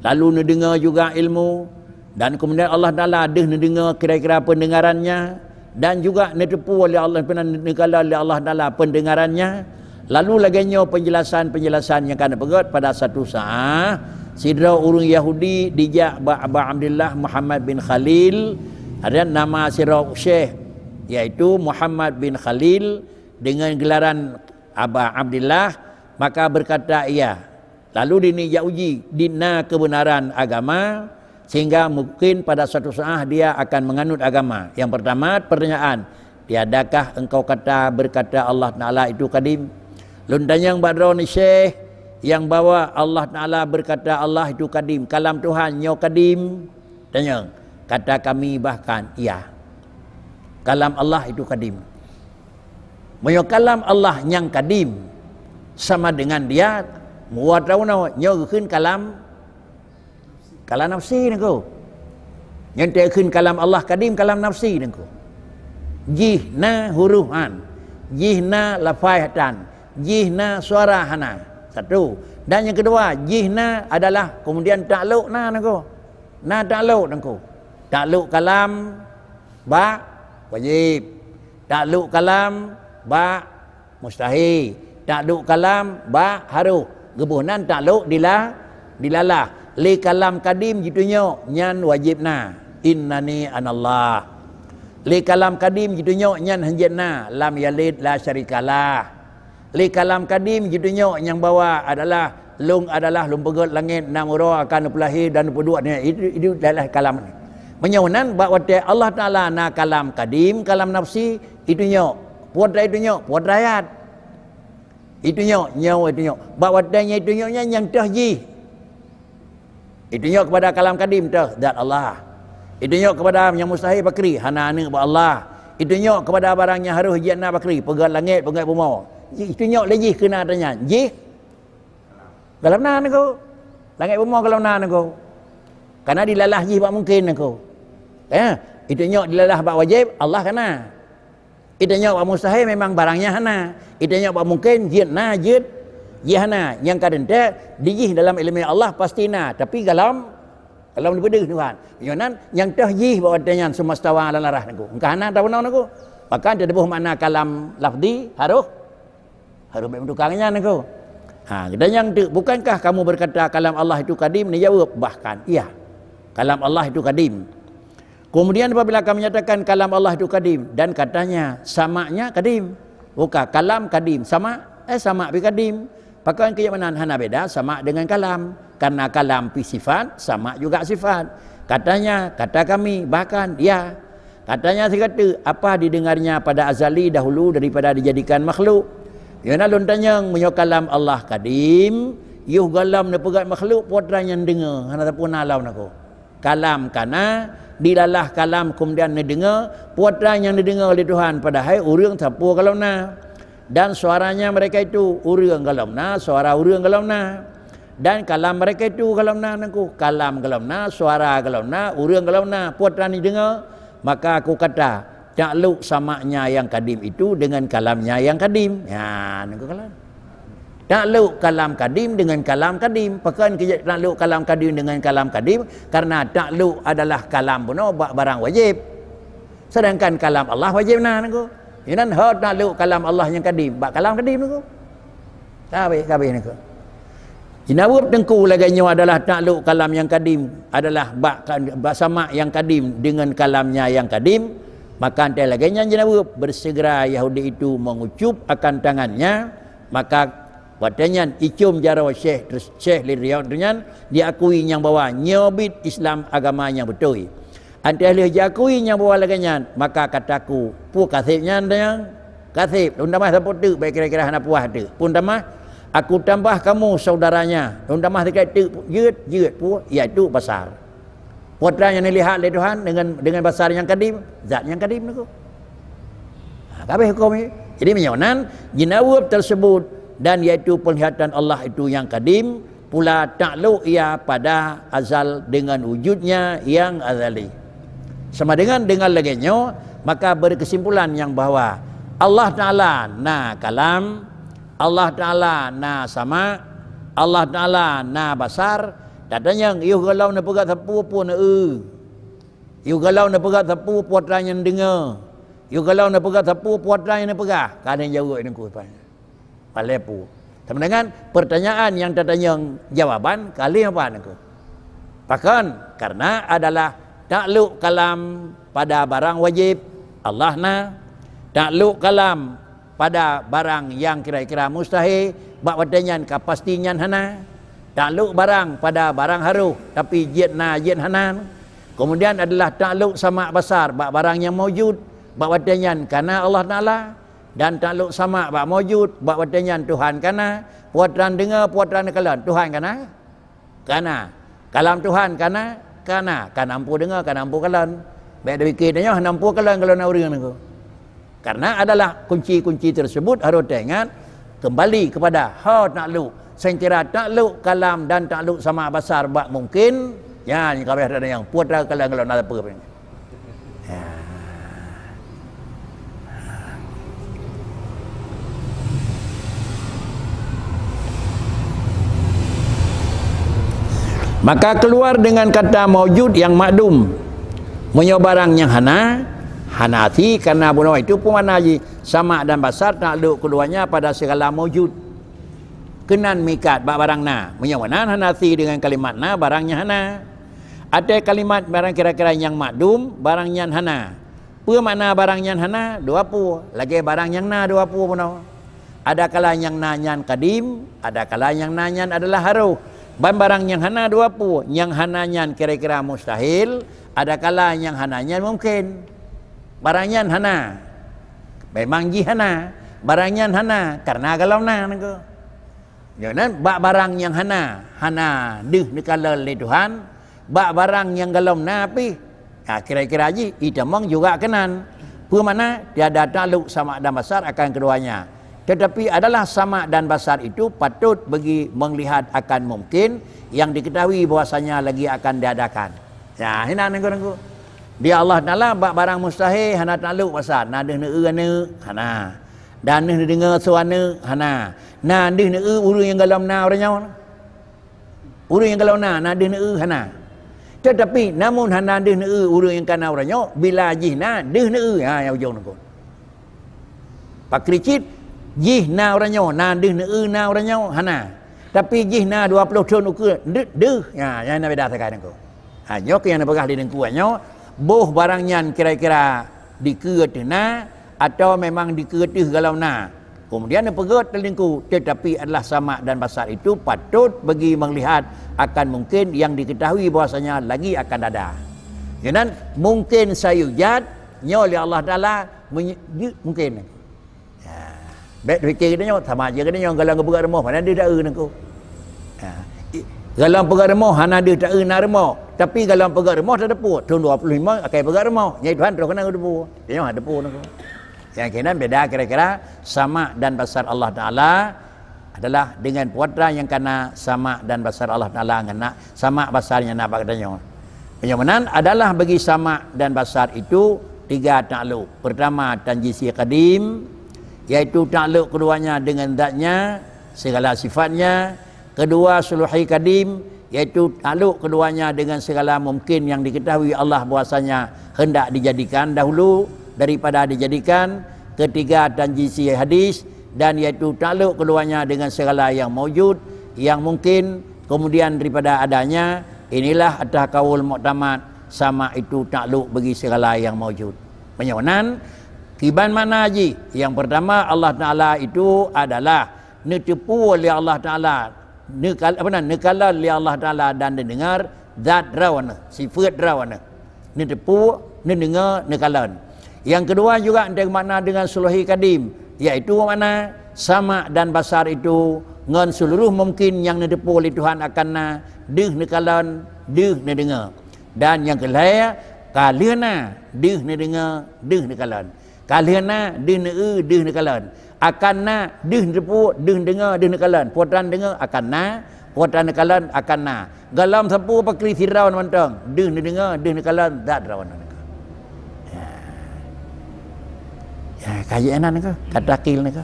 lalu ni dengar juga ilmu, dan kemudian Allah Taala ada ni dengar kira-kira pendengarannya, dan juga ni tepu oleh Allah pernah ni kalan oleh Allah Taala pendengarannya. Lalu laginya penjelasan yang kena berat pada satu saat sidra orang Yahudi dijak Aba Abdullah Muhammad bin Khalil, ada nama sidra Syekh yaitu Muhammad bin Khalil dengan gelaran Aba Abdullah, maka berkata ia. Lalu dinijak uji dina kebenaran agama, sehingga mungkin pada suatu saat dia akan menganut agama. Yang pertama pertanyaan, tiadakah engkau berkata Allah Ta'ala itu kadim? Luntanyang badro ni Syekh yang bawa Allah Ta'ala berkata Allah itu kadim, kalam Tuhan nyo kadim. Tanya, kata kami bahkan iya, kalam Allah itu kadim. Menyo kalam Allah yang kadim sama dengan dia muat tahu nyo keun kalam nafsi nengko. Yang tekun kalam Allah kadim kalam nafsi nengko. Jihna huruhan, jihna lafaihatan, jihna suara hana. Satu. Dan yang kedua, jihna adalah kemudian takluk na nengko. Na takluk nengko. Takluk kalam ba wajib. Takluk kalam ba mustahil. Takluk kalam ba haruh. Gebuhnan takluk dilalah. Li kalam kadim jitunya nyan wajibna. Innani anallah. Li kalam kadim jitunya nyan hanjatna. Lam yalid la syarikalah. Li kalam kadim jitunya yang bawa adalah lung pegot langit namuro akan pelahir dan peduat itu adalah kalam ni. Menyaunan bahawa Allah Taala na kalam kadim, kalam nafsi itunya puat itunya puat ayat. Itunya nyawa itunya. Bahawa danya itunya yang tahji. Itunya kepada kalam kadim tah zat Allah. Itunya kepada yang mustahil bakri hana ni ba Allah. Itunya kepada barang yang harus jannah bakri pegat langit pegat bumi. Itunya lagi kena tanya. Ji dalam na nako. Langit bumi kalau na nako. Karena dilalah ji bak mungkin nako. Itunya dilalah bak wajib Allah kena. Itunya bak mustahil memang barangnya hana. Itunya bak mungkin jannah jid jihana yang kadang dijih dalam ilmu Allah pasti na, tapi kalau dibeda Tuhan. Yonan yang tahjih bahawa dengan semastawa ala larah naku. Engkau hana tahu naku. Bahkan ada buah makna kalam lafzi harus bertukangnya naku. Dan yang bukankah kamu berkata kalam Allah itu kadim? Dia jawab bahkan iya. Kalam Allah itu kadim. Kemudian apabila kami menyatakan kalam Allah itu kadim dan katanya samanya kadim. Bukan kalam kadim sama sama bi kadim. Pakaian keyakinan hana beda sama dengan kalam. Karena kalam pi sifat sama juga sifat. Katanya, kata kami bahkan ya. Katanya saya kata apa didengarnya pada azali dahulu daripada dijadikan makhluk. Yana lontanya menyo kalam Allah kadim, yuh galam ne pegat makhluk potran yang dengar hana tapun alau nako. Kalam kana dilalah kalam kemudian ne dengar potran yang didengar oleh Tuhan padahal urang tapu kalau na. Dan suaranya mereka itu urang galamna, suara urang galamna. Dan kalam mereka itu galamna nangku, kalam galamna, suara galamna, urang galamna, puatan dengar, maka aku kata takluk samanya yang kadim itu dengan kalamnya yang kadim. Ya, nangku kalam. Takluk kalam kadim dengan kalam kadim. Pakan takluk kalam kadim dengan kalam kadim karena takluk adalah kalam puno barang wajib. Sedangkan kalam Allah wajib nah nangku. Inan hot takluk kalam Allah yang kadim, bak kalam kadim nangku. Kabeh nangku. Jinawab tengku laganya adalah takluk kalam yang kadim adalah bak sama yang kadim dengan kalamnya yang kadim, maka antai laganya jinawab bersegera Yahudi itu mengucup akan tangannya, maka wadanya icum jaro Syekh Liriau dengan diakui yang bawa nyobit Islam agamanya betul. Antai leh diakui yang bawa laganya, maka kataku pu kasibnya yang kasib undamah sapotu baik kira-kira hana puah tu. Pun tamah aku tambah kamu saudaranya. Undamah dekat tu jeut pu iaitu besar. Putra yang dilihat oleh Tuhan dengan besar yang kadim, zat yang kadim tu. Kabeh hukum ni. Jadi menyonan jinawab tersebut dan iaitu penglihatan Allah itu yang kadim pula takluk ia pada azal dengan wujudnya yang azali. Sama dengan laginya, maka berkesimpulan yang bahawa Allah Ta'ala na kalam, Allah Ta'ala na sama, Allah Ta'ala na basar. Datanya iu galau na pegat sapu pun iu galau na pegat sapu puatra yang dengar, iu galau na pegat sapu puatra yang pegah. Kadang jawab dengan ku palepu. Sama dengan pertanyaan yang datanya jawaban kali apa nak? Bahkan karena adalah takluk kalam pada barang wajib Allah na, takluk kalam pada barang yang kira-kira mustahil bak wadanyan kapastinya hana, takluk barang pada barang haruh tapi jid hana. Kemudian adalah takluk sama besar bak barang yang mawjud bak wadanyan karena Allah Taala, dan takluk sama bak mawjud bak wadanyan Tuhan karena puatran dengar puatran kalam Tuhan karena kalam Tuhan karena ampu dengar ampu kalam. Baik dia fikirnya ampu kalam kalau nak urang aku. Karena adalah kunci-kunci tersebut harus ingat kembali kepada takluk. Sengkira takluk kalam dan takluk sama besar bak mungkin ya ni kalau ada yang putra kalam kalau nak apa. Maka keluar dengan kata maujud yang makdum, menyobarang yang hanati karena bunuh itu pun mana ji sama dan basar takluk keduanya pada segala maujud. Kenan mikat bak barang na, menyobaran hanati dengan kalimat na barangnya hana. Ada kalimat barang kira-kira yang makdum barangnya hana. Apa makna barangnya hana? Dua pu. Lagi barang yang na dua pu bunuh. Ada kala yang nanyan kadim, ada kala yang nanyan adalah haruh. Barang yang hana dua pu, yang hananya kira-kira mustahil, ada kala yang hananya mungkin. Barangnya hana, memang hana, barangnya hana karena kalau na nengko. Jangan barang yang hana deh nikala le Tuhan, barang yang galom na api. Kira-kira ji itamong juga kenan. Pu mana tiada takluk sama dan besar akan keduanya. Tetapi adalah sama dan basar itu patut bagi melihat akan mungkin yang diketahui bahwasanya lagi akan diadakan. Ya, hina nengko. Dia Allah Taala bak barang mustahil hana takluk basar. Na deh ne hana. Dan ne dengar suara hana. Na deh ne urang yang galam na orangnya. Urang yang galam na deh ne hana. Tetapi namun hana deh ne urang yang kana orangnya bila jihna deh ne ha yang ujung nengko. Pak Kricit jih na orangnya na deh ne na orangnya hana. Tapi jih na 20 tahun ukur deh ya yang beda sekarang nengko. Ha nyok yang pegah di nengko anyo boh barangnya kira-kira dikeutna atau memang dikeutih galau na. Kemudian pegot telingku tetapi adalah sama dan basar itu patut bagi melihat akan mungkin yang diketahui bahwasanya lagi akan ada. Jangan mungkin sayujat nyo oleh Allah Taala mungkin. Baik fikir dia sama aja dia galang pegat remah mana dia dak nengko. Galang pegat remah hana dia tak na remah. Tapi galang pegat remah tak depu. Tahun 25 akan pegat remah. Nyai Tuhan terus kena depu. Dia ada depu nengko. Yang kena beda kira-kira sama dan besar Allah Taala adalah dengan puatra yang kena sama dan besar Allah Taala ngena sama besarnya nak katanya. Penyamanan adalah bagi sama dan besar itu tiga takluk. Pertama tanjisi qadim, yaitu takluk keduanya dengan zatnya segala sifatnya. Kedua suluhi kadim, yaitu takluk keduanya dengan segala mungkin yang diketahui Allah bahwasanya hendak dijadikan dahulu daripada dijadikan. Ketiga tanjisi hadis, dan yaitu takluk keduanya dengan segala yang mawjud yang mungkin kemudian daripada adanya. Inilah atas kaul muktamad sama itu takluk bagi segala yang mawjud. Penyawanan kiban mana haji? Yang pertama Allah Taala itu adalah netepu oleh Allah Taala, nekala oleh Allah Taala dan didengar zat rawana, sifat rawana. Netepu, nedengar, nekalan. Yang kedua juga ada makna dengan suluhi kadim, yaitu mana sama dan basar itu dengan seluruh mungkin yang netepu oleh Tuhan akan deh nekalan, deh nedengar. Dan yang kelaya kaliana deh nedengar, deh nekalan. Kaliana deh deh nekalan. Akan deh netepu, deh dengar, deh nekalan. Puatran dengar akan Watan kalan akan na. Galam sapu apa kli sirawan mantang. Deh ni dengar, deh ni kalan dat rawan nak. Ya, kajian nak kata kil nak.